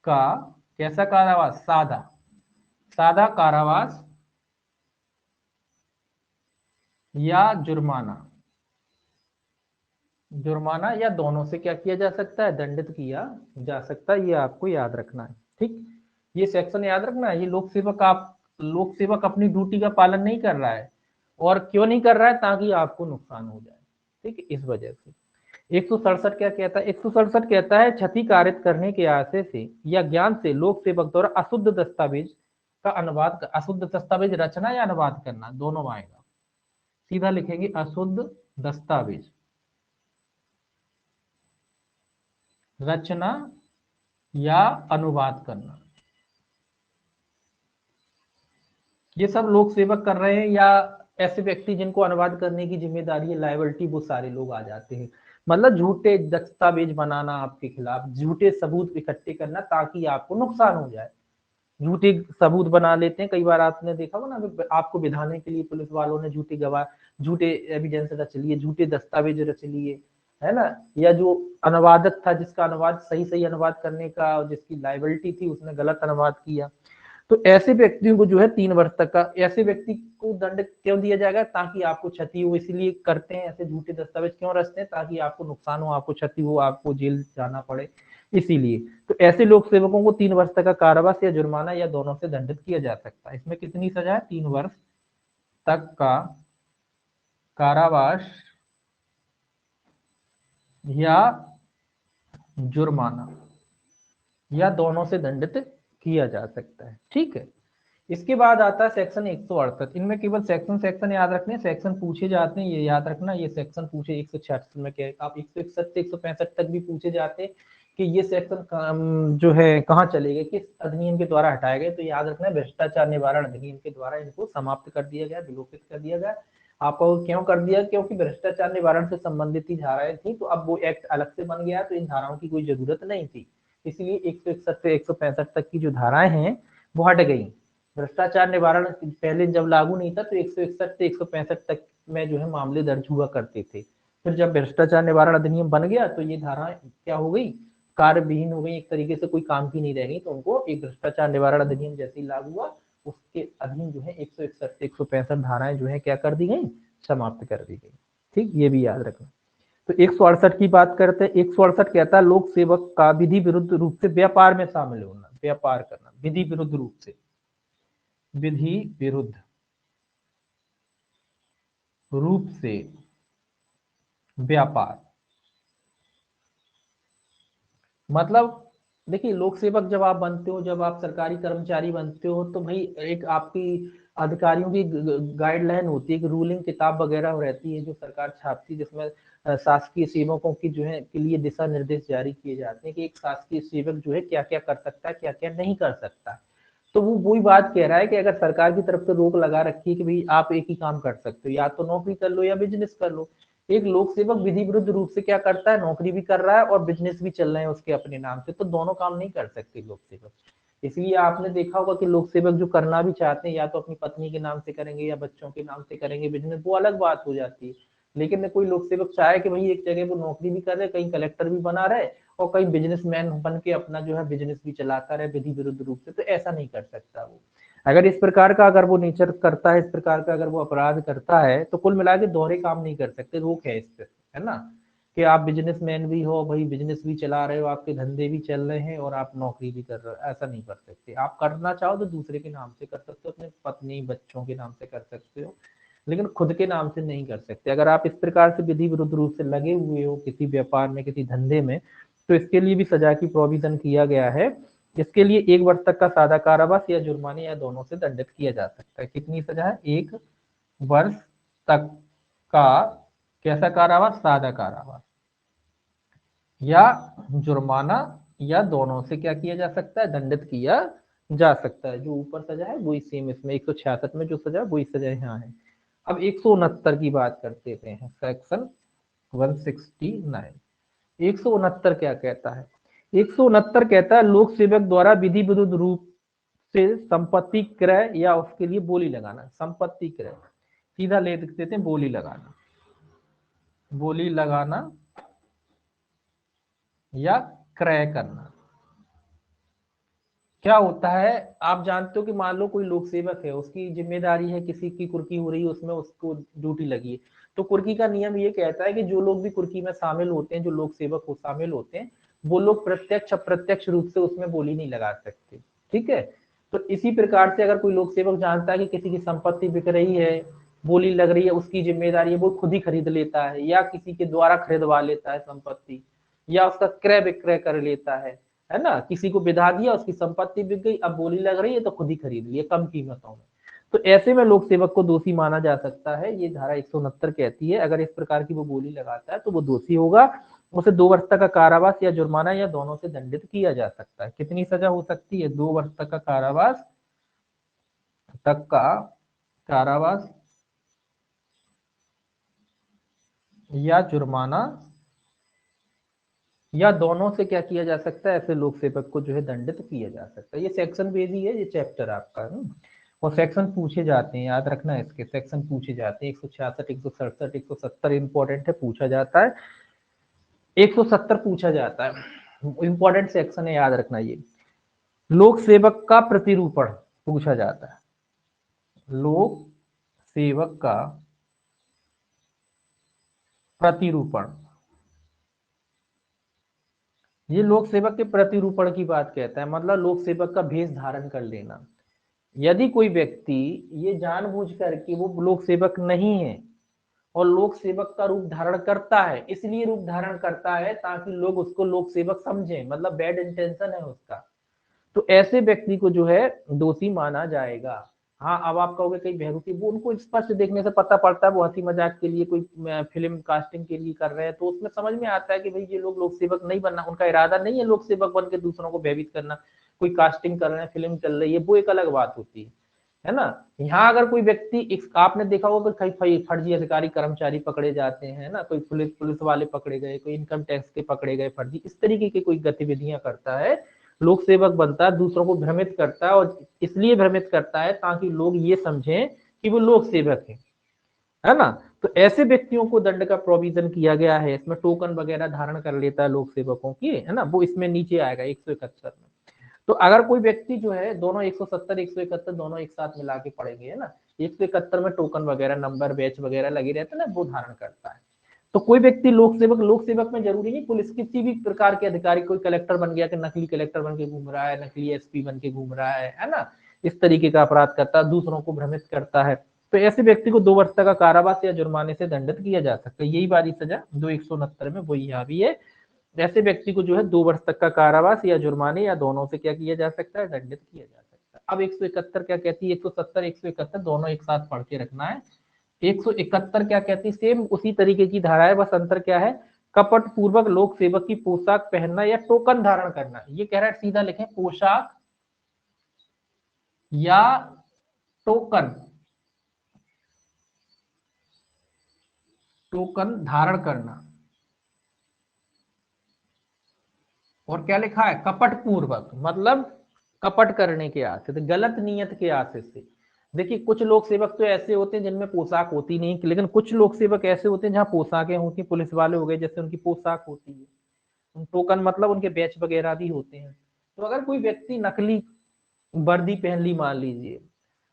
Speaker 1: का कैसा कारावास, सादा, सादा कारावास या जुर्माना, जुर्माना या दोनों से क्या किया जा सकता है, दंडित किया जा सकता है, ये आपको याद रखना है, ठीक। ये सेक्शन याद रखना है। ये लोक सेवक अपनी ड्यूटी का पालन नहीं कर रहा है, और क्यों नहीं कर रहा है, ताकि आपको नुकसान हो जाए, ठीक है, इस वजह से। 167 क्या कहता है, 167 कहता है क्षति कारित करने के आशय से या ज्ञान से लोक सेवक द्वारा अशुद्ध दस्तावेज का अनुवाद, अशुद्ध दस्तावेज रचना या अनुवाद करना, दोनों आएगा, सीधा लिखेंगे अशुद्ध दस्तावेज रचना या अनुवाद करना। ये सब लोक सेवक कर रहे हैं, या ऐसे व्यक्ति जिनको अनुवाद करने की जिम्मेदारी है, लायबिलिटी, वो सारे लोग आ जाते हैं। मतलब झूठे दस्तावेज बनाना आपके खिलाफ, झूठे सबूत इकट्ठे करना ताकि आपको नुकसान हो जाए, झूठे सबूत बना लेते हैं। कई बार आपने देखा होगा ना, आपको बिठाने के लिए पुलिस वालों ने झूठे गवाह, झूठे एविडेंस रच लिए, झूठे दस्तावेज रच लिए, है ना, या जो अनुवादक था जिसका अनुवाद सही सही अनुवाद करने का जिसकी लायबिलिटी थी, उसने गलत अनुवाद किया। तो ऐसे व्यक्तियों को जो है 3 वर्ष तक का, ऐसे व्यक्ति को दंड क्यों दिया जाएगा, ताकि आपको क्षति हो, इसलिए करते हैं ऐसे झूठे दस्तावेज क्यों रचते हैं, ताकि आपको नुकसान हो, आपको क्षति हो, आपको जेल जाना पड़े, इसीलिए। तो ऐसे लोक सेवकों को 3 वर्ष तक का कारावास या जुर्माना या दोनों से दंडित किया जा सकता है। इसमें कितनी सजा है, 3 वर्ष तक का कारावास या जुर्माना या दोनों से दंडित किया जा सकता है, ठीक है। इसके बाद आता है सेक्शन 168। इनमें केवल सेक्शन सेक्शन याद रखने, सेक्शन पूछे जाते हैं, ये याद रखना, ये सेक्शन पूछे 166 में क्या है, आप 161 से 165 तक भी पूछे जाते हैं कि ये सेक्शन जो है कहाँ चले गए, किस अधिनियम के द्वारा हटाए गए, तो याद रखना भ्रष्टाचार निवारण अधिनियम के द्वारा इनको समाप्त कर दिया गया, विलोपित कर दिया गया। आपको क्यों कर दिया, क्योंकि भ्रष्टाचार निवारण से संबंधित ही धाराएं थी, तो अब वो एक्ट अलग से बन गया, तो इन धाराओं की कोई जरूरत नहीं थी, इसलिए 161 से 165 तक की जो धाराएं हैं वो हट गई। भ्रष्टाचार निवारण पहले जब लागू नहीं था तो 161 से 165 तक में जो है मामले दर्ज हुआ करते थे। फिर जब भ्रष्टाचार निवारण अधिनियम बन गया तो ये धारा क्या हो गई, कार्य विहीन हो गई, एक तरीके से कोई काम की नहीं रह गई, तो उनको एक भ्रष्टाचार निवारण अधिनियम जैसे ही लागू हुआ उसके अधीन जो है 161 से 165 धाराएं जो है क्या कर दी गई, समाप्त कर दी गई, ठीक, ये भी याद रखना। तो 168 की बात करते हैं। 168 कहता है लोक सेवक का विधि विरुद्ध रूप से व्यापार में शामिल होना, व्यापार करना, विधि विरुद्ध रूप से, विधि विरुद्ध रूप से व्यापार, मतलब देखिए लोक सेवक जब आप बनते हो, जब आप सरकारी कर्मचारी बनते हो, तो भाई एक आपकी अधिकारियों की गाइडलाइन होती है, एक रूलिंग किताब वगैरह रहती है जो सरकार छापती है, जिसमें शासकीय सेवकों की जो है के लिए दिशा निर्देश जारी किए जाते हैं कि एक शासकीय सेवक जो है क्या क्या कर सकता है, क्या क्या नहीं कर सकता। तो वो वही बात कह रहा है कि अगर सरकार की तरफ से रोक लगा रखी है कि भाई आप एक ही काम कर सकते हो, या तो नौकरी कर लो या बिजनेस कर लो। एक लोक सेवक विधि विरुद्ध रूप से क्या करता है, नौकरी भी कर रहा है और बिजनेस भी चल रहे हैं उसके अपने नाम से, तो दोनों काम नहीं कर सकते लोक सेवक। इसलिए आपने देखा होगा कि लोक सेवक जो करना भी चाहते हैं या तो अपनी पत्नी के नाम से करेंगे या बच्चों के नाम से करेंगे बिजनेस, वो अलग बात हो जाती है। लेकिन कोई लोक सेवक चाहे कि भाई एक जगह वो नौकरी भी कर रहे, कहीं कलेक्टर भी बना रहे और कहीं बिजनेसमैन बन के अपना जो है बिजनेस भी चलाता रहे विधि विरुद्ध रूप से, तो ऐसा नहीं कर सकता वो। अगर इस प्रकार का अगर वो नेचर करता है, इस प्रकार का अगर वो अपराध करता है, तो कुल मिला के दोहरे काम नहीं कर सकते, रोक है इस पे, है ना, कि आप बिजनेसमैन भी हो, भाई बिजनेस भी चला रहे हो, आपके धंधे भी चल रहे हैं और आप नौकरी भी कर रहे हो, ऐसा नहीं कर सकते। आप करना चाहो तो दूसरे के नाम से कर सकते हो, अपने पत्नी बच्चों के नाम से कर सकते हो, लेकिन खुद के नाम से नहीं कर सकते। अगर आप इस प्रकार से विधि विरुद्ध रूप से लगे हुए हो किसी व्यापार में, किसी धंधे में, तो इसके लिए भी सजा की प्रोविजन किया गया है। इसके लिए 1 वर्ष तक का सादा कारावास या जुर्माने या दोनों से दंडित किया जा सकता है। कितनी सजा है? 1 वर्ष तक का कैसा कारावास? सादा कारावास, या जुर्माना, या दोनों से क्या किया जा सकता है? दंडित किया जा सकता है। जो ऊपर सजा है वही सेम इसमें 166 में जो सजा है वही सजा यहाँ है। अब 169 की बात करते हैं, सेक्शन 169। 169 क्या कहता है? 169 कहता है लोक सेवक द्वारा विधि विरुद्ध रूप से संपत्ति क्रय या उसके लिए बोली लगाना। संपत्ति क्रय सीधा ले देते हैं, बोली लगाना, बोली लगाना या क्रय करना। क्या होता है, आप जानते हो कि मान लो कोई लोक सेवक है, उसकी जिम्मेदारी है, किसी की कुर्की हो रही है, उसमें उसको ड्यूटी लगी है, तो कुर्की का नियम ये कहता है कि जो लोग भी कुर्की में शामिल होते हैं, जो लोक सेवक को शामिल होते हैं, वो लोग प्रत्यक्ष अप्रत्यक्ष रूप से उसमें बोली नहीं लगा सकते। ठीक है, तो इसी प्रकार से अगर कोई लोक सेवक जानता है कि किसी की संपत्ति बिक रही है, बोली लग रही है, उसकी जिम्मेदारी है, वो खुद ही खरीद लेता है या किसी के द्वारा खरीदवा लेता है संपत्ति, या उसका क्रय विक्रय कर लेता है ना, किसी को बिधा दिया, उसकी संपत्ति बिक गई, अब बोली लग रही है तो खुद ही खरीद लिए कम कीमतों में, तो ऐसे में लोक सेवक को दोषी माना जा सकता है। ये धारा 169 कहती है अगर इस प्रकार की वो बोली लगाता है तो वो दोषी होगा, उसे 2 वर्ष तक का कारावास या जुर्माना या दोनों से दंडित किया जा सकता है। कितनी सजा हो सकती है? 2 वर्ष तक का कारावास, तक का कारावास या जुर्माना या दोनों से क्या किया जा सकता है? ऐसे लोक सेवक को जो है दंडित किया जा सकता है। ये सेक्शन बेस ही है, ये चैप्टर आपका और सेक्शन पूछे जाते हैं, याद रखना है, इसके सेक्शन पूछे जाते हैं। 166, 167, 170 इंपॉर्टेंट है, पूछा जाता है। 170 पूछा जाता है, इंपॉर्टेंट सेक्शन है, याद रखना। ये लोक सेवक का प्रतिरूपण पूछा जाता है। लोक सेवक का प्रतिरूपण, ये लोक सेवक के प्रतिरूपण की बात कहता है, मतलब लोक सेवक का भेष धारण कर लेना। यदि कोई व्यक्ति ये जानबूझ कर कि वो लोक सेवक नहीं है और लोक सेवक का रूप धारण करता है, इसलिए रूप धारण करता है ताकि लोग उसको लोक सेवक समझें, मतलब बैड इंटेंशन है उसका, तो ऐसे व्यक्ति को जो है दोषी माना जाएगा। हाँ, अब आप कहोगे कई बेहरूपी, वो उनको स्पष्ट देखने से पता पड़ता है वो हंसी मजाक के लिए कोई फिल्म कास्टिंग के लिए कर रहे हैं, तो उसमें समझ में आता है कि भाई ये लोग सेवक नहीं बनना, उनका इरादा नहीं है लोक सेवक बन के दूसरों को भयभीत करना। कोई कास्टिंग कर रहे हैं, फिल्म चल रही है, वो एक अलग बात होती है ना। यहाँ अगर कोई व्यक्ति, आपने देखा होगा कई फर्जी अधिकारी कर्मचारी पकड़े जाते हैं ना, कोई पुलिस वाले पकड़े गए, कोई इनकम टैक्स के पकड़े गए फर्जी, इस तरीके की कोई गतिविधियां करता है, लोक सेवक बनता है, दूसरों को भ्रमित करता है, और इसलिए भ्रमित करता है ताकि लोग ये समझें कि वो लोक सेवक है ना। तो ऐसे व्यक्तियों को दंड का प्रोविजन किया गया है, इसमें टोकन वगैरह धारण कर लेता है लोक सेवकों की, है ना, वो इसमें नीचे आएगा 171 में। तो अगर कोई व्यक्ति जो है, दोनों 170 171 दोनों एक साथ मिला के पड़ेंगे, है ना, 171 में टोकन वगैरह नंबर बैच वगैरह लगे रहते हैं ना, वो धारण करता है। तो कोई व्यक्ति लोक सेवक में जरूरी नहीं पुलिस, किसी भी प्रकार के अधिकारी, कोई कलेक्टर बन गया कि नकली कलेक्टर बन के घूम रहा है, नकली एसपी बन के घूम रहा है ना, इस तरीके का अपराध करता है, दूसरों को भ्रमित करता है, तो ऐसे व्यक्ति को 2 वर्ष तक का कारावास या जुर्माने से दंडित किया जा सकता है। यही वाली सजा जो 169 में वही यहाँ भी है। ऐसे व्यक्ति को जो है 2 वर्ष तक का कारावास या जुर्माने या दोनों से क्या किया जा सकता है? दंडित किया जा सकता है। अब 171 क्या कहती है? 170 171 दोनों एक साथ पढ़ के रखना है। 171 क्या कहती है? सेम उसी तरीके की धारा है, बस अंतर क्या है? कपट पूर्वक लोक सेवक की पोशाक पहनना या टोकन धारण करना। ये कह रहा है, सीधा लिखें, पोशाक या टोकन, टोकन धारण करना। और क्या लिखा है? कपट पूर्वक, मतलब कपट करने के आशय से, गलत नियत के आशय से। देखिए कुछ लोक सेवक तो ऐसे होते हैं जिनमें पोशाक होती नहीं, लेकिन कुछ लोक सेवक ऐसे होते हैं जहाँ पोशाकें होती हैं। पुलिस वाले हो गए, जैसे उनकी पोशाक होती है, टोकन मतलब उनके बैच वगैरह भी होते हैं। तो अगर कोई व्यक्ति नकली वर्दी पहन ली मान लीजिए,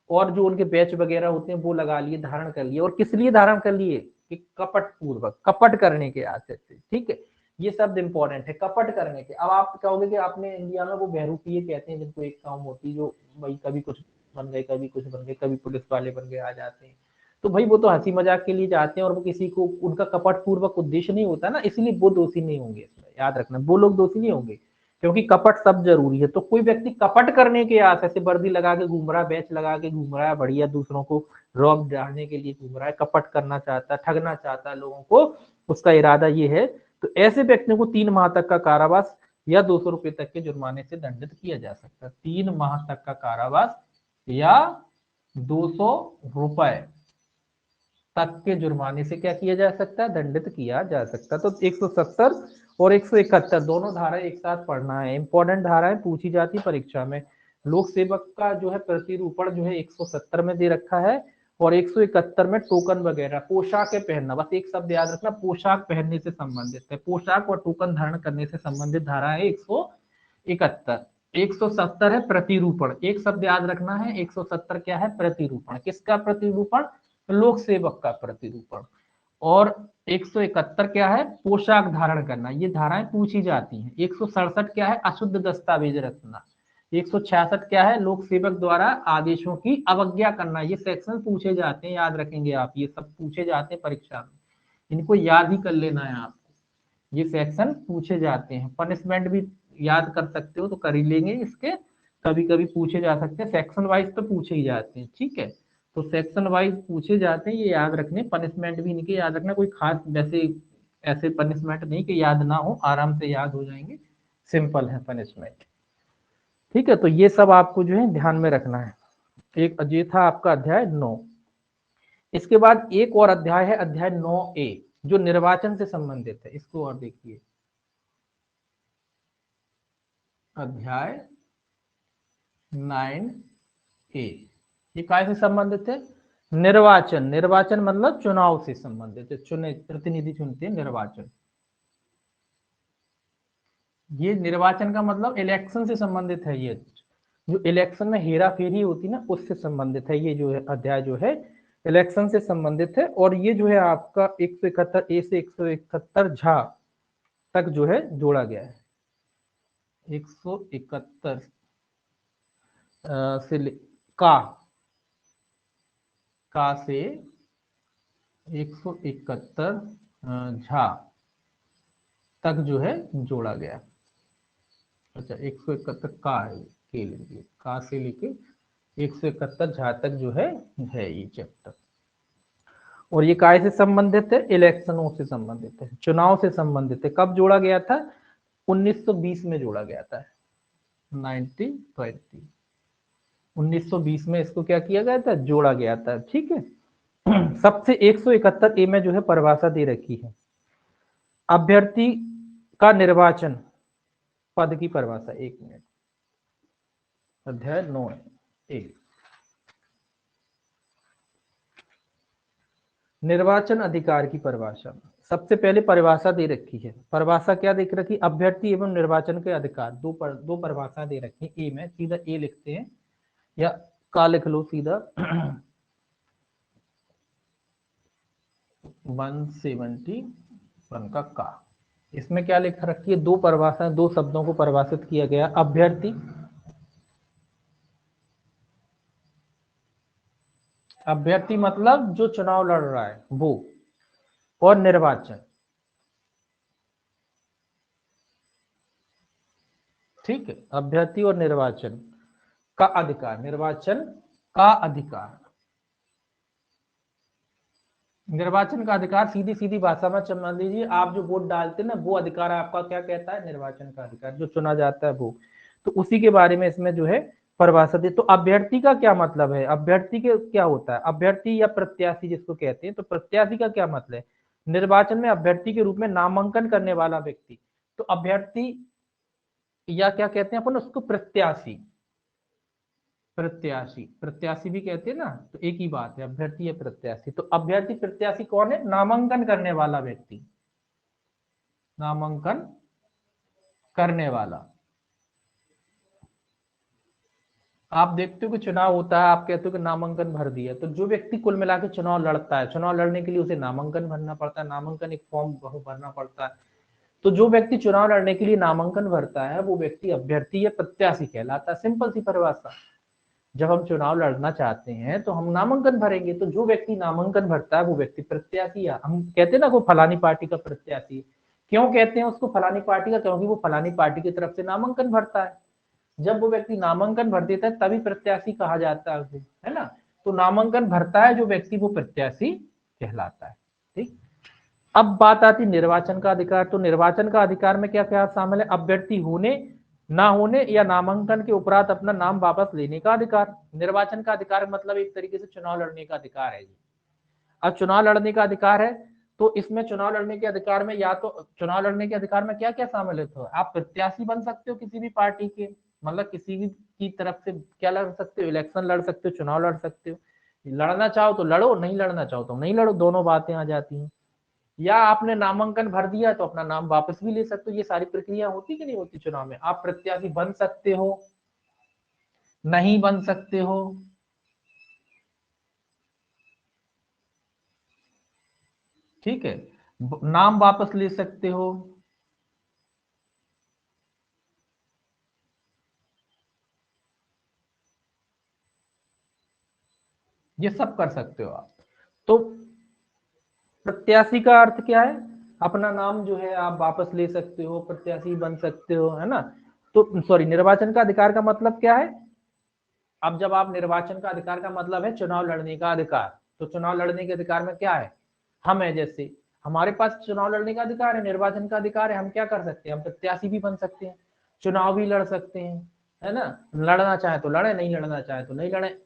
Speaker 1: और जो उनके बैच वगैरह होते हैं वो लगा लिए, धारण कर लिए, और किस लिए धारण कर लिए कि कपट पूर्वक, कपट करने के आते थे। ठीक है, ये शब्द इंपॉर्टेंट है, कपट करने के। अब आप कहोगे कि आपने इंडिया में वो बहरूपीय कहते हैं जिनको एक काम होती है, जो भाई कभी कुछ बन गए, कभी कुछ बन गए, कभी पुलिस वाले बन गए, आ जाते हैं। तो भाई वो तो हंसी मजाक के लिए जाते हैं, और वो किसी को उनका कपट पूर्वक उद्देश्य नहीं होता ना, इसलिए वो दोषी नहीं होंगे इसमें, याद रखना, वो लोग दोषी नहीं होंगे, क्योंकि कपट सब जरूरी है। तो कोई व्यक्ति कपट करने के आशय से वर्दी लगा के घूम रहा है, बैच लगा के घूम रहा है, बढ़िया दूसरों को रौब डालने के लिए घूम रहा है, कपट करना चाहता है, ठगना चाहता है लोगों को, उसका इरादा ये है, तो ऐसे व्यक्ति को 3 माह तक का कारावास या 200 रुपए तक के जुर्माने से दंडित किया जा सकता है। 3 माह तक का कारावास या 200 रुपए तक के जुर्माने से क्या किया जा सकता है, दंडित किया जा सकता है। तो 170 और 171 दोनों धाराएं एक साथ पढ़ना है, इंपॉर्टेंट धाराएं पूछी जाती परीक्षा में। लोक सेवक का जो है प्रतिरूपण जो है 170 में दे रखा है, और 171 में टोकन वगैरह, पोशाक पहनना, बस एक शब्द याद रखना, पोशाक पहनने से संबंधित है, पोशाक और टोकन धारण करने से संबंधित धारा है 171। 170 है प्रतिरूपण, एक शब्द याद रखना है, 170 क्या है, प्रतिरूपण। किसका प्रतिरूपण, लोक सेवक का प्रतिरूपण। और 171 क्या है, पोशाक धारण करना। ये धाराएं पूछी जाती हैं। 167 क्या है, अशुद्ध दस्तावेज रखना। 166 क्या है, लोक सेवक द्वारा आदेशों की अवज्ञा करना। ये सेक्शन पूछे जाते हैं, याद रखेंगे आप, ये सब पूछे जाते हैं परीक्षा में, इनको याद ही कर लेना है आपको, ये सेक्शन पूछे जाते हैं। पनिशमेंट भी याद कर सकते हो तो कर ही लेंगे इसके, कभी कभी पूछे जा सकते हैं, सेक्शन वाइज तो पूछे ही जाते हैं। ठीक है, तो सेक्शन वाइज पूछे जाते हैं, ये याद रखने। पनिशमेंट भी इनके याद रखना, कोई खास वैसे ऐसे पनिशमेंट नहीं कि याद ना हो, आराम से याद हो जाएंगे, सिंपल है पनिशमेंट। ठीक है, तो ये सब आपको जो है ध्यान में रखना है। एक ये था आपका अध्याय 9। इसके बाद एक और अध्याय है, अध्याय 9A, जो निर्वाचन से संबंधित है। इसको और देखिए, अध्याय 9A, ये काय से संबंधित है, निर्वाचन। निर्वाचन मतलब चुनाव से संबंधित है, चुने प्रतिनिधि चुनते हैं, निर्वाचन। ये निर्वाचन का मतलब इलेक्शन से संबंधित है। ये जो इलेक्शन में हेरा फेरी होती ना, उससे संबंधित है। ये जो है अध्याय जो है इलेक्शन से संबंधित है, और ये जो है आपका 171 ए से 171 झा तक जो है जोड़ा गया है। 171 से का से 171 झा तक जो है जोड़ा गया। अच्छा, 171 का है, के लेंगे, का से लेके 171 झा तक जो है ये चैप्टर। और ये काय से संबंधित है, इलेक्शनों से संबंधित है, चुनाव से संबंधित है। कब जोड़ा गया था, 1920 में जोड़ा गया था, 1920 1920 में इसको क्या किया गया था, जोड़ा गया था। ठीक है, सबसे 171 ए में जो है परिभाषा दे रखी है, अभ्यर्थी का निर्वाचन पद की परिभाषा। 1 मिनट, अध्याय 9A, निर्वाचन अधिकार की परिभाषा। सबसे पहले परिभाषा दे रखी है, परिभाषा क्या देख रखी, अभ्यर्थी एवं निर्वाचन के अधिकार। दो परिभाषा दे रखी है। ए में सीधा ए लिखते हैं, या का लिख लो सीधा, 171 का। इसमें क्या लिख रखी है, दो परिभाषा, दो शब्दों को परिभाषित किया गया, अभ्यर्थी, अभ्यर्थी मतलब जो चुनाव लड़ रहा है वो, और निर्वाचन। ठीक है, अभ्यर्थी और निर्वाचन का अधिकार, निर्वाचन का अधिकार। निर्वाचन का अधिकार सीधी सीधी भाषा में समझ लीजिए, आप जो वोट डालते हैं ना, वो अधिकार आपका क्या कहता है, निर्वाचन का अधिकार, जो चुना जाता है वो। तो उसी के बारे में इसमें जो है परिभाषा दी। तो अभ्यर्थी का क्या मतलब है, अभ्यर्थी के क्या होता है, अभ्यर्थी या प्रत्याशी जिसको कहते हैं। तो प्रत्याशी का क्या मतलब है, निर्वाचन में अभ्यर्थी के रूप में नामांकन करने वाला व्यक्ति। तो अभ्यर्थी, या क्या कहते हैं अपन उसको, प्रत्याशी। प्रत्याशी, प्रत्याशी भी कहते हैं ना, तो एक ही बात है, अभ्यर्थी है प्रत्याशी। तो अभ्यर्थी प्रत्याशी कौन है? नामांकन करने वाला व्यक्ति, नामांकन करने वाला। आप देखते हो कि चुनाव होता है, आप कहते हो कि नामांकन भर दिया, तो जो व्यक्ति कुल मिला के चुनाव लड़ता है, चुनाव लड़ने के लिए उसे नामांकन भरना पड़ता है, नामांकन एक फॉर्म भरना पड़ता है। तो जो व्यक्ति चुनाव लड़ने के लिए नामांकन भरता है वो व्यक्ति अभ्यर्थी या प्रत्याशी कहलाता है। सिंपल सी परिभाषा। जब हम चुनाव लड़ना चाहते हैं तो हम नामांकन भरेंगे, तो जो व्यक्ति नामांकन भरता है वो व्यक्ति प्रत्याशी है। हम कहते हैं ना वो फलानी पार्टी का प्रत्याशी। क्यों कहते हैं उसको फलानी पार्टी का? क्योंकि वो फलानी पार्टी की तरफ से नामांकन भरता है। जब वो व्यक्ति नामांकन भर देता है तभी प्रत्याशी कहा जाता है उसे, है ना। तो नामांकन भरता है जो व्यक्ति वो प्रत्याशी कहलाता है। ठीक। अब बात आती निर्वाचन का अधिकार। तो निर्वाचन का अधिकार में क्या क्या शामिल है? अभ्यर्थी होने, ना होने या नामांकन के उपरांत अपना नाम वापस लेने का अधिकार। निर्वाचन का अधिकार मतलब एक तरीके से चुनाव लड़ने का अधिकार है जी। अब चुनाव लड़ने का अधिकार है तो इसमें चुनाव लड़ने के अधिकार में या तो चुनाव लड़ने के अधिकार में क्या क्या शामिल है? तो आप प्रत्याशी बन सकते हो किसी भी पार्टी के, मतलब किसी भी की तरफ से क्या लड़ सकते हो? इलेक्शन लड़ सकते हो, चुनाव लड़ सकते हो। लड़ना चाहो तो लड़ो, नहीं लड़ना चाहो तो नहीं लड़ो, दोनों बातें आ जाती हैं। या आपने नामांकन भर दिया तो अपना नाम वापस भी ले सकते हो। ये सारी प्रक्रिया होती कि नहीं होती चुनाव में? आप प्रत्याशी बन सकते हो, नहीं बन सकते हो, ठीक है, नाम वापस ले सकते हो, ये सब कर सकते हो आप। तो प्रत्याशी का अर्थ क्या है? अपना नाम जो है आप वापस ले सकते हो, प्रत्याशी बन सकते हो, है ना। तो सॉरी, निर्वाचन का अधिकार का मतलब क्या है? अब जब आप निर्वाचन का अधिकार का मतलब है चुनाव लड़ने का अधिकार, तो चुनाव लड़ने के अधिकार में क्या है? हम है जैसे हमारे पास चुनाव लड़ने का अधिकार है, निर्वाचन का अधिकार है, हम क्या कर सकते हैं? हम प्रत्याशी भी बन सकते हैं, चुनाव भी लड़ सकते हैं, है ना। लड़ना चाहे तो लड़े, नहीं लड़ना चाहे तो नहीं लड़े।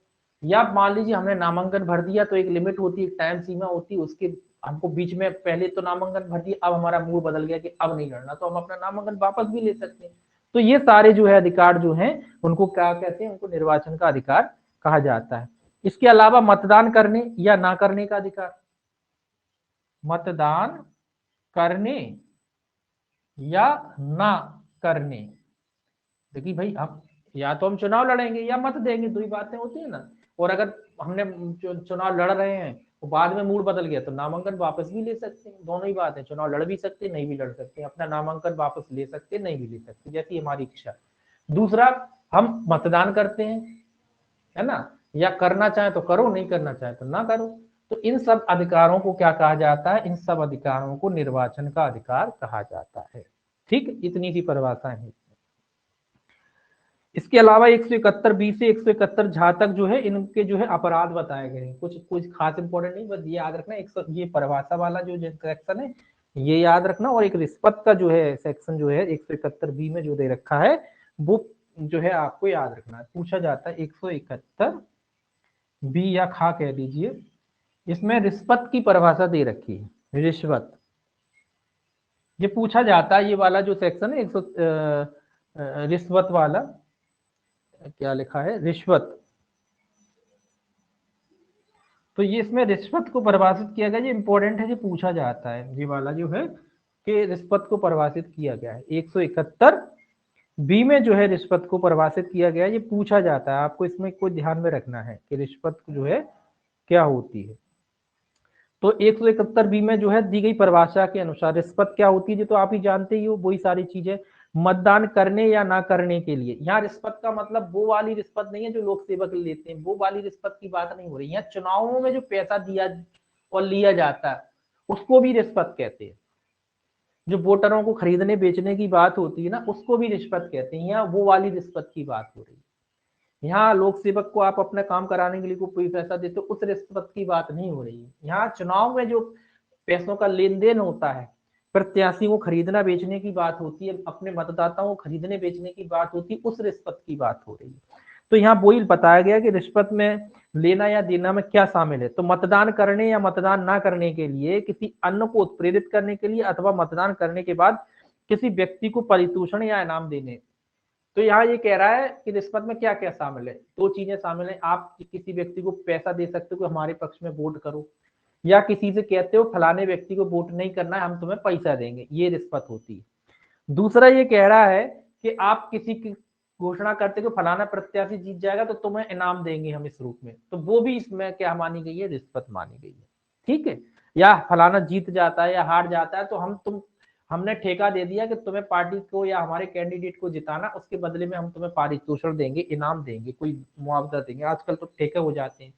Speaker 1: या मान लीजिए हमने नामांकन भर दिया तो एक लिमिट होती है, एक टाइम सीमा होती है, उसके हमको बीच में पहले तो नामांकन भर दिया, अब हमारा मूड बदल गया कि अब नहीं लड़ना, तो हम अपना नामांकन वापस भी ले सकते हैं। तो ये सारे जो है अधिकार जो हैं उनको क्या कहते हैं? उनको निर्वाचन का अधिकार कहा जाता है। इसके अलावा मतदान करने या ना करने का अधिकार, मतदान करने या ना करने। देखिए भाई, हम या तो हम चुनाव लड़ेंगे या मत देंगे, दो ही बातें होती है ना। और अगर हमने चुनाव लड़ रहे हैं तो बाद में मूड बदल गया तो नामांकन वापस भी ले सकते हैं, दोनों ही बात है। चुनाव लड़ भी सकते हैं, नहीं भी लड़ सकते हैं, अपना नामांकन वापस ले सकते हैं, नहीं भी ले सकते, जैसी हमारी इच्छा। दूसरा, हम मतदान करते हैं, है ना, या करना चाहे तो करो, नहीं करना चाहे तो ना करो। तो इन सब अधिकारों को क्या कहा जाता है? इन सब अधिकारों को निर्वाचन का अधिकार कहा जाता है। ठीक, इतनी सी परिभाषा है। इसके अलावा 171 बी से 171 झा तक जो है इनके जो है अपराध बताए गए हैं। कुछ कुछ खास इंपॉर्टेंट नहीं, बस ये याद रखना। ये परिभाषा वाला जो सेक्शन है ये याद रखना, और एक रिश्वत का जो है सेक्शन जो है 171 बी में जो दे रखा है वो जो है आपको याद रखना है। पूछा जाता है 171 बी या खा कह दीजिए, इसमें रिश्वत की परिभाषा दे रखी है। रिश्वत ये पूछा जाता है, ये वाला जो सेक्शन है 100 रिश्वत वाला, क्या लिखा है? रिश्वत। तो ये इसमें रिश्वत को परिभाषित किया गया, ये इंपॉर्टेंट है, ये पूछा जाता है ये वाला जो है कि रिश्वत को परिभाषित किया गया है 171 बी में जो है रिश्वत को परिभाषित किया गया है। ये पूछा जाता है, आपको इसमें कोई ध्यान में रखना है कि रिश्वत जो है क्या होती है। तो 171 बी में जो है दी गई परिभाषा के अनुसार रिश्वत क्या होती है, जो तो आप ही जानते ही हो, वही सारी चीजें। मतदान करने या ना करने के लिए, यहाँ रिश्वत का मतलब वो वाली रिश्वत नहीं है जो लोक सेवक लेते हैं, वो वाली रिश्वत की बात नहीं हो रही। यहाँ चुनावों में जो पैसा दिया और लिया जाता है उसको भी रिश्वत कहते हैं। जो वोटरों को खरीदने बेचने की बात होती है ना, उसको भी रिश्वत कहते हैं। यहाँ वो वाली रिश्वत की बात हो रही है। यहाँ लोक सेवक को आप अपना काम कराने के लिए कोई पैसा देते हो, उस रिश्वत की बात नहीं हो रही है। यहाँ चुनाव में जो पैसों का लेन देन होता है, प्रत्याशी को खरीदना बेचने की बात होती है, अपने मतदाताओं को खरीदने बेचने की बात होती है, उस रिश्वत की बात हो रही है। तो यहाँ वही बताया गया कि रिश्वत में लेना या देना में क्या शामिल है। तो मतदान करने या मतदान ना करने के लिए, किसी अन्य को उत्प्रेरित करने के लिए, अथवा मतदान करने के बाद किसी व्यक्ति को परितोषण या इनाम देने तो यहाँ ये कह रहा है कि रिश्वत में क्या क्या शामिल है, दो चीजें शामिल है। आप किसी व्यक्ति को पैसा दे सकते हो कि हमारे पक्ष में वोट करो, या किसी से कहते हो फलाने व्यक्ति को वोट नहीं करना है, हम तुम्हें पैसा देंगे, ये रिश्वत होती है। दूसरा ये कह रहा है कि आप किसी की घोषणा करते हो फलाना प्रत्याशी जीत जाएगा तो तुम्हें इनाम देंगे हम इस रूप में, तो वो भी इसमें क्या मानी गई है, रिश्वत मानी गई है। ठीक है, या फलाना जीत जाता है या हार जाता है तो हमने ठेका दे दिया कि तुम्हें पार्टी को या हमारे कैंडिडेट को जिताना, उसके बदले में हम तुम्हें पारितोषिक देंगे, इनाम देंगे, कोई मुआवजा देंगे। आजकल तो ठेके हो जाते हैं,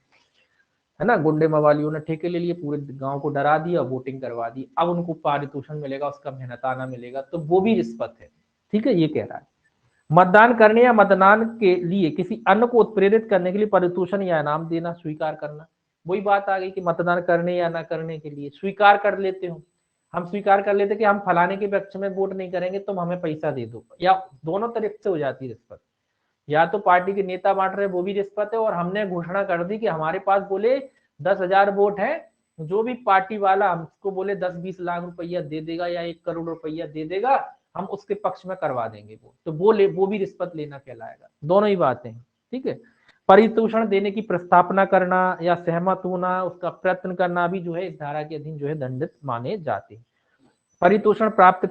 Speaker 1: है ना, गुंडे मवालियों ने ठेके ले लिए, पूरे गांव को डरा दिया, वोटिंग करवा दी, अब उनको पारितोषिक मिलेगा, उसका मेहनताना मिलेगा, तो वो भी रिश्वत है। ठीक है, ये कह रहा है। मतदान करने या मतदान के लिए किसी अन्य को उत्प्रेरित करने के लिए पारितोषिक या इनाम देना, स्वीकार करना। वही बात आ गई कि मतदान करने या ना करने के लिए स्वीकार कर लेते हो, हम स्वीकार कर लेते कि हम फलाने के पक्ष में वोट नहीं करेंगे, तुम हमें पैसा दे दो, या दोनों तरफ से हो जाती है रिश्वत। या तो पार्टी के नेता बांट रहे, वो भी रिश्वत है, और हमने घोषणा कर दी कि हमारे पास बोले 10,000 वोट है, जो भी पार्टी वाला हमको बोले 10-20 लाख रुपया दे देगा या 1 करोड़ रुपया दे देगा, हम उसके पक्ष में करवा देंगे वो, तो वो भी रिश्वत लेना कहलाएगा। दोनों ही बातें हैं। ठीक है, परितोषण देने की प्रस्तावना करना या सहमत होना, उसका प्रयत्न करना भी जो है इस धारा के अधीन जो है दंडित माने जाते हैं। परितोषण प्राप्त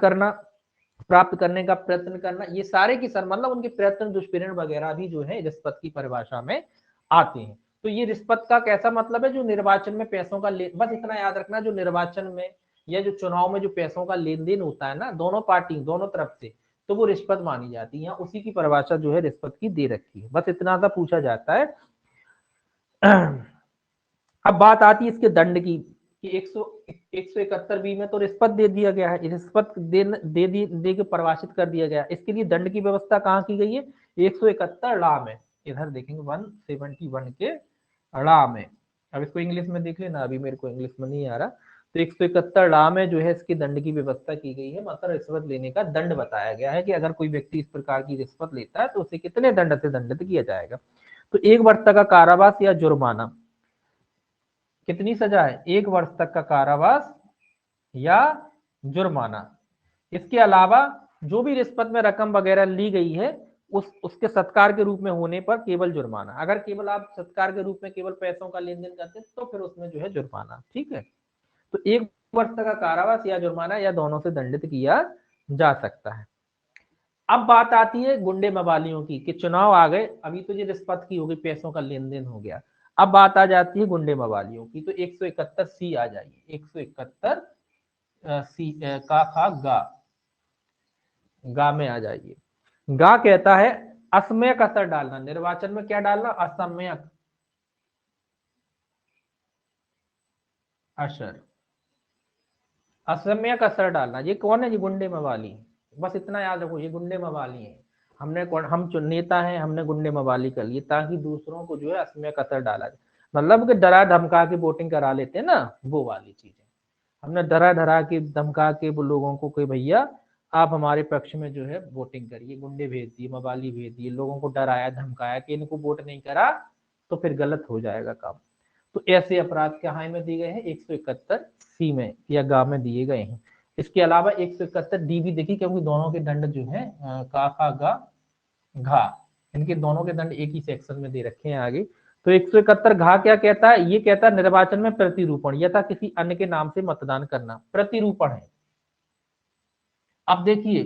Speaker 1: करने का प्रयत्न करना, ये सारे की सर मतलब उनके प्रयत्न दुष्प्रेरण वगैरह भी जो है रिश्वत की परिभाषा में आते हैं। तो ये रिश्वत का कैसा मतलब है, जो निर्वाचन में पैसों का बस इतना याद रखना, जो निर्वाचन में या जो चुनाव में जो पैसों का लेन देन होता है ना, दोनों पार्टी दोनों तरफ से, तो वो रिश्वत मानी जाती है। उसी की परिभाषा जो है रिश्वत की दे रखी है, बस इतना सा पूछा जाता है। अब बात आती है इसके दंड की, कि 171 बी में तो रिश्वत दे दिया गया है, रिश्वत दे के परिभाषित कर दिया गया। इसके लिए दंड की व्यवस्था कहाँ की गई है, 171 ला में, इधर देखेंगे 171 के ला में। अब इसको इंग्लिश में देख लेना, अभी मेरे को इंग्लिश में नहीं आ रहा। तो 171 ला में जो है इसकी दंड की व्यवस्था की गई है, मतलब रिश्वत लेने का दंड बताया गया है कि अगर कोई व्यक्ति इस प्रकार की रिश्वत लेता है तो उसे कितने दंड से दंडित किया जाएगा। तो 1 वर्ष तक का कारावास या जुर्माना, कितनी सजा है, 1 वर्ष तक का कारावास या जुर्माना। इसके अलावा जो भी रिश्वत में रकम वगैरह ली गई है उसके सत्कार के रूप में होने पर केवल जुर्माना। अगर केवल आप सत्कार के रूप में केवल पैसों का लेन देन करते हैं तो फिर उसमें जो है जुर्माना। ठीक है, तो 1 वर्ष तक का कारावास या जुर्माना या दोनों से दंडित किया जा सकता है। अब बात आती है गुंडे मवालियों की, कि चुनाव आ गए, अभी तो ये रिश्वत की हो गई, पैसों का लेन देन हो गया, अब बात आ जाती है गुंडे मवालियों की। तो 171 सी आ जाइए, 171 सी का खा गा में आ जाइए। गा कहता है असमयक असर डालना, निर्वाचन में क्या डालना, असमयक असर, असमयक असर डालना। ये कौन है, ये गुंडे मवाली, बस इतना याद रखो, ये गुंडे मवाली है। हम नेता हैं, हमने गुंडे मवाली कर लिए ताकि दूसरों को जो है असमयक असर डाला जाए, मतलब कि डरा धमका के वोटिंग करा लेते हैं ना, वो वाली चीजें। हमने डरा डरा के धमका के वो लोगों को, कोई भैया आप हमारे पक्ष में जो है वोटिंग करिए, गुंडे भेज दिए, मवाली भेज दिए, लोगों को डराया धमकाया कि इनको वोट नहीं करा तो फिर गलत हो जाएगा काम। तो ऐसे अपराध कहाँ में दिए गए हैं, 171 सी में या गा में दिए गए हैं। इसके अलावा 171 डी भी देखिए, क्योंकि दोनों के दंड जो है का खा गा घा, इनके दोनों के दंड एक ही सेक्शन में दे रखे हैं आगे। तो 171 घा क्या कहता है, ये कहता है निर्वाचन में प्रतिरूपण यथा किसी अन्य के नाम से मतदान करना, प्रतिरूपण है। अब देखिए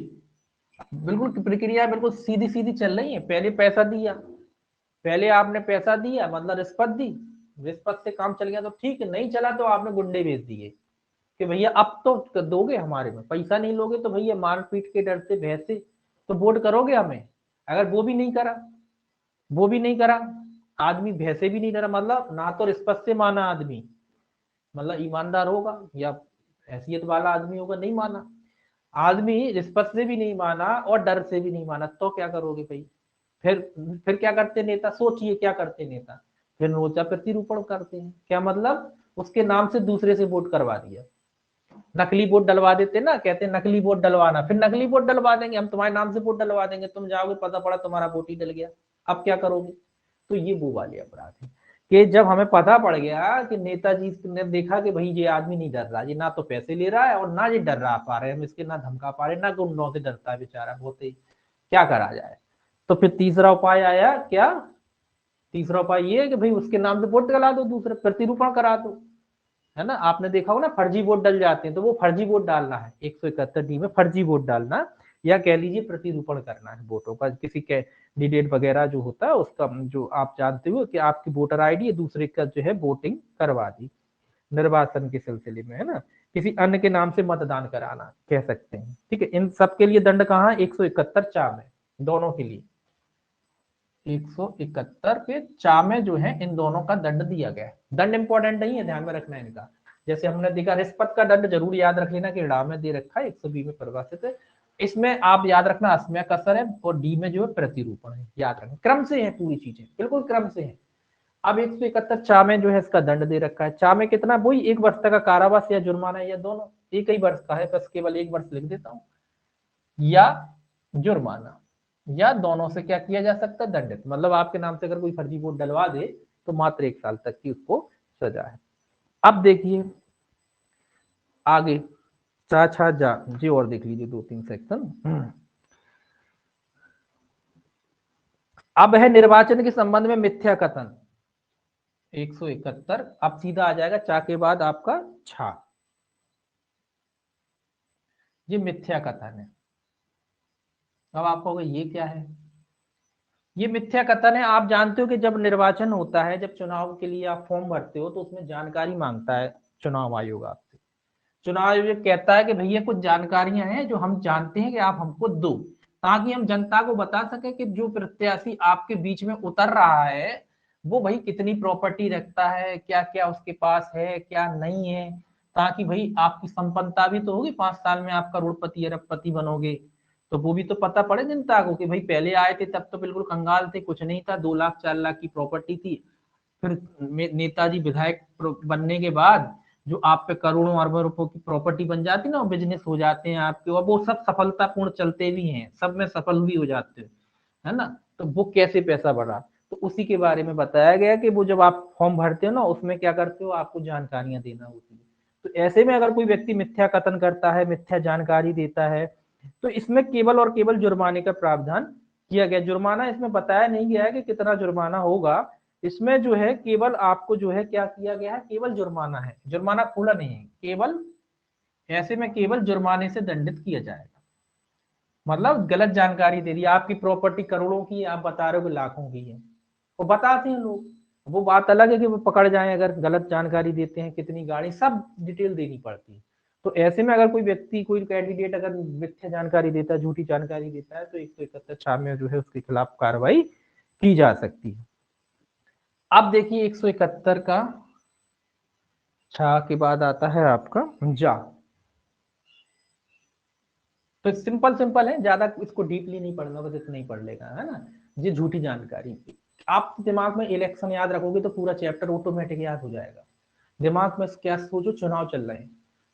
Speaker 1: बिल्कुल प्रक्रिया बिल्कुल सीधी सीधी चल रही है। पहले पैसा दिया, पहले आपने पैसा दिया मतलब रिश्वत दी, रिश्वत से काम चल गया तो ठीक है, नहीं चला तो आपने गुंडे भेज दिए कि भैया अब तो दोगे हमारे में, पैसा नहीं लोगे तो भैया मारपीट के डर से भय से तो वोट करोगे हमें। अगर वो भी नहीं करा, वो भी नहीं करा, आदमी भय से भी नहीं डरा, मतलब ना तो रिश्वत से माना आदमी, मतलब ईमानदार होगा या हैसियत वाला आदमी होगा, नहीं माना आदमी, रिश्वत से भी नहीं माना और डर से भी नहीं माना, तो क्या करोगे भाई। फिर फिर क्या करते नेता, सोचिए क्या करते नेता, फिर मोर्चा प्रतिरूपण करते हैं। क्या मतलब, उसके नाम से दूसरे से वोट करवा दिया, नकली वोट डलवा देते ना, कहते हैं नकली वोट डलवाना, फिर नकली वोट डलवा देंगे, हम तुम्हारे नाम से वोट डलवा देंगे, तुम जाओगे पता पड़ा तुम्हारा वोट ही डल गया, अब क्या करोगे। तो ये वो वाले अपराध है कि जब हमें पता पड़ गया कि नेताजी ने देखा कि भाई ये आदमी नहीं डर रहा, ये ना तो पैसे ले रहा है और ना ये डर रहा पा रहे, हम इसके ना धमका पा रहे, ना गुंडों से डरता है बेचारा, बहुत ही क्या करा जाए। तो फिर तीसरा उपाय आया क्या, तीसरा उपाय ये है कि भाई उसके नाम से वोट डला दो, दूसरे प्रतिरूपण करा दो, है ना। आपने देखा होगा ना फर्जी वोट डल जाते हैं, तो वो फर्जी वोट डालना है 171D में, फर्जी वोट डालना या कह लीजिए प्रतिरूपण करना है वोटों का, किसी कैंडिडेट वगैरह जो होता है उसका, जो आप जानते हो कि आपकी वोटर आईडी दूसरे का जो है वोटिंग करवा दी निर्वाचन के सिलसिले में, है ना, किसी अन्य के नाम से मतदान कराना कह सकते हैं। ठीक है, इन सब के लिए दंड कहाँ 171 में, दोनों के लिए 171 पे चा में जो है इन दोनों का दंड दिया गया है। दंड इंपॉर्टेंट नहीं है, ध्यान में रखना है इनका। जैसे हमने देखा रिश्वत का दंड जरूर याद रख लेना कि ड़ा में दे रखा है 120 में परिभाषित है, इसमें आप याद रखना अस्म्य कसर है और डी में जो है प्रतिरूपण है, याद रखना क्रम से है, पूरी चीजें बिल्कुल क्रम से है। अब 171 चा में जो है इसका दंड दे रखा है, चा में कितना, वही 1 वर्ष तक का कारावास या जुर्माना या दोनों, एक ही वर्ष का है, बस केवल 1 वर्ष लिख देता हूं, या जुर्माना, या दोनों से क्या किया जा सकता है, दंडित। मतलब आपके नाम से अगर कोई फर्जी वोट डलवा दे तो मात्र 1 साल तक की उसको सजा है। अब देखिए आगे चा छा जा जी, और देख लीजिए 2-3 सेक्शन। अब है निर्वाचन के संबंध में मिथ्या कथन 171, अब सीधा आ जाएगा चा के बाद आपका छा, ये मिथ्या कथन है। अब आप कहोगे ये क्या है, ये मिथ्या कथन है। आप जानते हो कि जब निर्वाचन होता है, जब चुनाव के लिए आप फॉर्म भरते हो तो उसमें जानकारी मांगता है चुनाव आयोग आपसे। चुनाव आयोग कहता है कि भैया कुछ जानकारियां हैं जो हम जानते हैं कि आप हमको दो, ताकि हम जनता को बता सके कि जो प्रत्याशी आपके बीच में उतर रहा है वो भाई कितनी प्रॉपर्टी रखता है, क्या क्या उसके पास है क्या नहीं है, ताकि भाई आपकी संपन्नता भी तो होगी, 5 साल में आप करोड़पति अरबपति बनोगे, तो वो भी तो पता पड़े जनता को कि भाई पहले आए थे तब तो बिल्कुल कंगाल थे, कुछ नहीं था, 2 लाख 4 लाख की प्रॉपर्टी थी, फिर नेताजी विधायक बनने के बाद जो आप पे करोड़ों अरबों रुपयों की प्रॉपर्टी बन जाती है ना, बिजनेस हो जाते हैं आपके, और वो सब सफलतापूर्ण चलते भी हैं, सब में सफल भी हो जाते हैं, है ना। तो वो कैसे पैसा बढ़ा, तो उसी के बारे में बताया गया कि वो जब आप फॉर्म भरते हो ना उसमें क्या करते हो, आपको जानकारियां देना होती है। तो ऐसे में अगर कोई व्यक्ति मिथ्या कथन करता है, मिथ्या जानकारी देता है, तो इसमें केवल और केवल जुर्माने का प्रावधान किया गया। जुर्माना इसमें बताया नहीं गया है कि कितना जुर्माना होगा, इसमें जो है केवल आपको जो है क्या किया गया है, केवल जुर्माना है, जुर्माना खुला नहीं है, केवल ऐसे में केवल जुर्माने से दंडित किया जाएगा। मतलब गलत जानकारी दे दी, आपकी प्रॉपर्टी करोड़ों की है, आप बता रहे हो कि लाखों की है, वो बताते हैं लोग, वो बात अलग है कि वो पकड़ जाए अगर गलत जानकारी देते हैं, कितनी गाड़ी सब डिटेल देनी पड़ती है। तो ऐसे में अगर कोई व्यक्ति कोई कैंडिडेट अगर मिथ्या जानकारी देता है, झूठी जानकारी देता है, तो 171 में जो है उसके खिलाफ कार्रवाई की जा सकती है। अब देखिए 171 का छा के बाद आता है आपका जा, तो सिंपल सिंपल है, ज्यादा इसको डीपली नहीं पढ़ना, बस इतना ही पढ़ लेगा, है ना। ये झूठी जानकारी, आप दिमाग में इलेक्शन याद रखोगे तो पूरा चैप्टर ऑटोमेटिक याद हो जाएगा। दिमाग में क्या सोचो, चुनाव चल रहे हैं,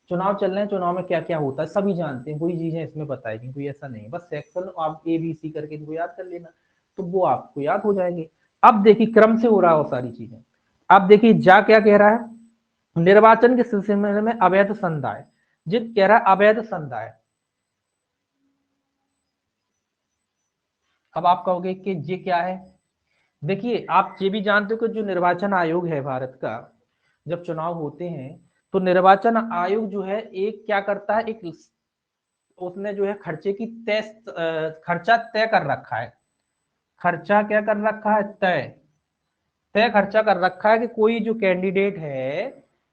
Speaker 1: चुनाव चल रहे हैं, चुनाव में क्या क्या होता है सभी जानते हैं, कोई चीजें इसमें बताएगी, कोई ऐसा नहीं, बस सेक्शन आप ABC करके इनको याद कर लेना, तो वो आपको याद हो जाएंगे। अब देखिए क्रम से हो रहा हो सारी चीजें। अब देखिए जा क्या कह रहा है, निर्वाचन के सिलसिले में अवैध संदाय, जित कह रहा है अवैध संदाय। अब आप कहोगे कि ये क्या है, देखिए आप ये भी जानते हो कि जो निर्वाचन आयोग है भारत का, जब चुनाव होते हैं तो निर्वाचन आयोग जो है एक क्या करता है, एक उसने जो है खर्चे की तय खर्चा तय कर रखा है, खर्चा क्या कर रखा है, तय तय खर्चा कर रखा है कि कोई जो कैंडिडेट है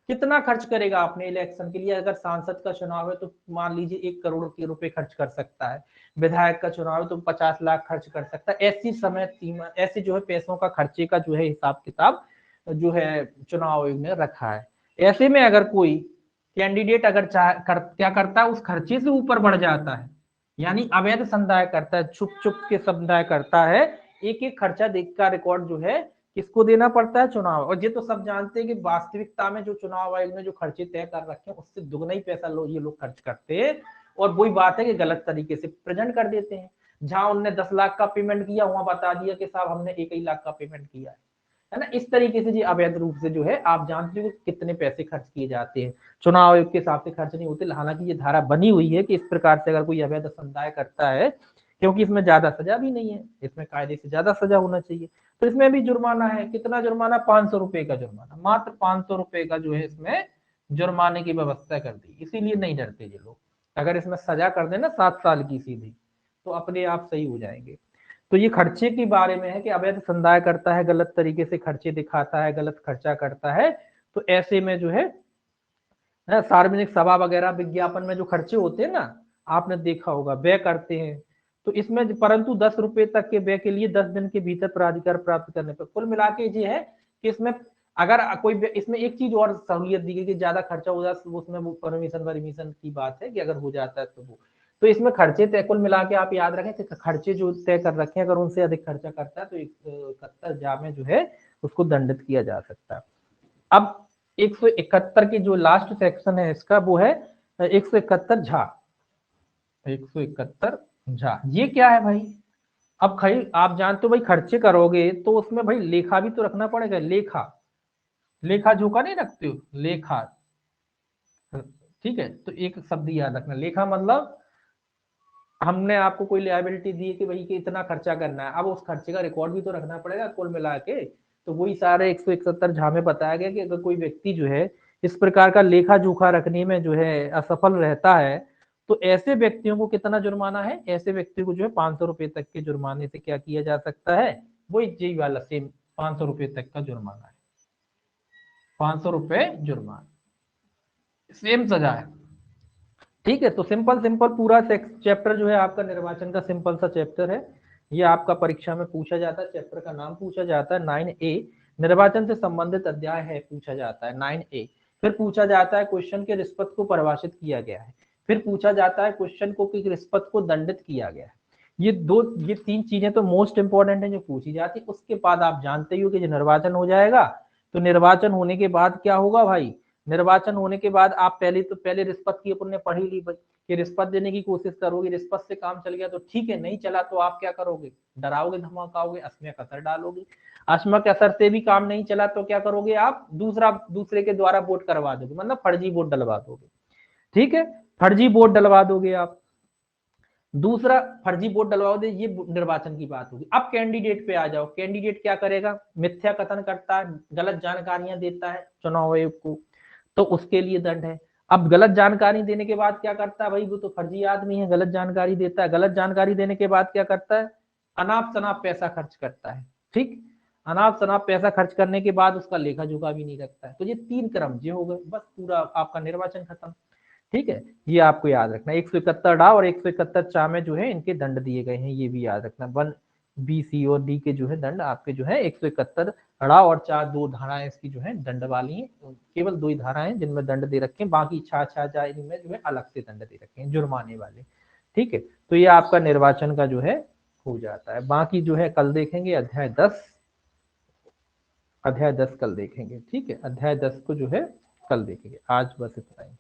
Speaker 1: कितना खर्च करेगा अपने इलेक्शन के लिए। अगर सांसद का चुनाव है तो मान लीजिए 1 करोड़ के रुपए खर्च कर सकता है, विधायक का चुनाव है तो 50 लाख खर्च कर सकता है, ऐसी समय सीमा, ऐसे जो है पैसों का खर्चे का जो है हिसाब किताब जो है चुनाव आयोग ने रखा है। ऐसे में अगर कोई कैंडिडेट अगर क्या करता है, उस खर्चे से ऊपर बढ़ जाता है, यानी अवैध संदाय करता है, छुप छुप के संदाय करता है, एक एक खर्चा देख का रिकॉर्ड जो है किसको देना पड़ता है, चुनाव। और ये तो सब जानते हैं कि वास्तविकता में जो चुनाव आयोग ने जो खर्चे तय कर रखे हैं उससे दुगना ही पैसा ये लोग खर्च करते हैं, और वही बात है कि गलत तरीके से प्रेजेंट कर देते हैं। जहां उनने 10 लाख का पेमेंट किया वहां बता दिया कि साहब हमने 1 ही लाख का पेमेंट किया है ना। इस तरीके से जी अवैध रूप से जो है आप जानते हो कितने पैसे खर्च किए जाते हैं, चुनाव आयोग के हिसाब से खर्च नहीं होते। हालांकि ये धारा बनी हुई है कि इस प्रकार से अगर कोई अवैध संदाय करता है क्योंकि इसमें ज्यादा सजा भी नहीं है, इसमें कायदे से ज्यादा सजा होना चाहिए। तो इसमें भी जुर्माना है, कितना जुर्माना, 500 रुपए का जुर्माना, मात्र 500 रुपए का जो है इसमें जुर्माने की व्यवस्था कर दी। इसीलिए नहीं डरते ये लोग, अगर इसमें सजा कर देना 7 साल की सीधी, तो अपने आप सही हो जाएंगे। तो ये खर्चे के बारे में है कि अवैध संदाय करता है, गलत तरीके से खर्चे दिखाता है, गलत खर्चा करता है, तो ऐसे में जो है सार्वजनिक सभा वगैरह विज्ञापन में जो खर्चे होते हैं ना, आपने देखा होगा, व्यय करते हैं। तो इसमें परंतु 10 रुपए तक के व्यय के लिए 10 दिन के भीतर प्राधिकार प्राप्त करने पर, कुल मिला के ये है कि इसमें अगर कोई, इसमें एक चीज और सहूलियत दी गई कि ज्यादा खर्चा हो जाए, उसमें वो परमिशन की बात है कि अगर हो जाता है तो वो, तो इसमें खर्चे तय, कुल मिला के आप याद रखें कि खर्चे जो तय कर रखे हैं, अगर उनसे अधिक खर्चा करता है तो 71 में जो है उसको दंडित किया जा सकता है। अब 171 की जो लास्ट सेक्शन है इसका, वो है 171 झा। 171 झा ये क्या है भाई? अब भाई आप जानते हो भाई, खर्चे करोगे तो उसमें भाई लेखा भी तो रखना पड़ेगा, लेखा, लेखा जोखा नहीं रखते हो, लेखा, ठीक है। तो एक शब्द याद रखना, लेखा मतलब हमने आपको कोई लायबिलिटी दी है कि भाई कि इतना खर्चा करना है, अब उस खर्चे का रिकॉर्ड भी तो रखना पड़ेगा कुल मिला के। तो वही सारे 171 झा में बताया गया कि अगर कोई व्यक्ति जो है इस प्रकार का लेखा जोखा रखने में जो है असफल रहता है, तो ऐसे व्यक्तियों को कितना जुर्माना है, ऐसे व्यक्ति को जो है 500 रुपए तक के जुर्माने से क्या किया जा सकता है, वही जी वाला सेम 500 रुपए तक का जुर्माना है, 500 रुपए जुर्माना, सेम सजा है। ठीक है, तो सिंपल सिंपल पूरा चैप्टर जो है आपका निर्वाचन का सिंपल सा चैप्टर है। ये आपका परीक्षा में पूछा जाता है, चैप्टर का नाम पूछा जाता है 9A, निर्वाचन से संबंधित अध्याय है पूछा जाता है 9A। फिर पूछा जाता है क्वेश्चन के रिश्वत को परिभाषित किया गया है, फिर पूछा जाता है क्वेश्चन को कि रिश्वत को दंडित किया गया है। ये तीन चीजें तो मोस्ट इंपॉर्टेंट है जो पूछी जाती है। उसके बाद आप जानते ही हो कि निर्वाचन हो जाएगा, तो निर्वाचन होने के बाद क्या होगा भाई, निर्वाचन होने के बाद आप पहले रिश्वत की अपन ने पढ़ी ली भाई, कि रिश्वत देने की कोशिश करोगे, रिश्वत से काम चल गया तो ठीक है, नहीं चला तो आप क्या करोगे, डराओगे धमकाओगे, असमय कसर डालोगे। असमय कसर से भी काम नहीं चला तो क्या करोगे आप, दूसरे के द्वारा वोट करवा दोगे, मतलब फर्जी वोट डलवा दोगे। ठीक है, फर्जी वोट डलवा दोगे आप, दूसरा फर्जी वोट डलवा दे, ये निर्वाचन की बात होगी। अब कैंडिडेट पे आ जाओ, कैंडिडेट क्या करेगा, मिथ्या कथन करता है, गलत जानकारियां देता है चुनाव आयोग को, तो उसके लिए दंड है। अब गलत जानकारी देने के बाद क्या करता है भाई, वो तो फर्जी आदमी है, गलत जानकारी देता है, गलत जानकारी देने के बाद क्या करता है, अनाप शनाप पैसा खर्च करता है। ठीक, अनाप शनाप पैसा खर्च करने के बाद उसका लेखा जोखा भी नहीं रखता है। तो ये 3 क्रम ये हो गए, बस पूरा आपका निर्वाचन खत्म। ठीक है, ये आपको याद रखना, 171 डा और 171 चा में जो है इनके दंड दिए गए हैं, ये भी याद रखना। 1B, C और D के जो है दंड आपके जो है 171 ड़ा और चा, 2 धाराएं इसकी जो है दंड वाली हैं, केवल 2 ही धाराएं जिनमें दंड दे रखे हैं, बाकी छा छा जा इनमें जो है अलग से दंड दे रखे हैं जुर्माने वाले। ठीक है, तो ये आपका निर्वाचन का जो है हो जाता है। बाकी जो है कल देखेंगे अध्याय 10, अध्याय 10 कल देखेंगे। ठीक है, अध्याय 10 को जो है कल देखेंगे, आज बस इतना ही।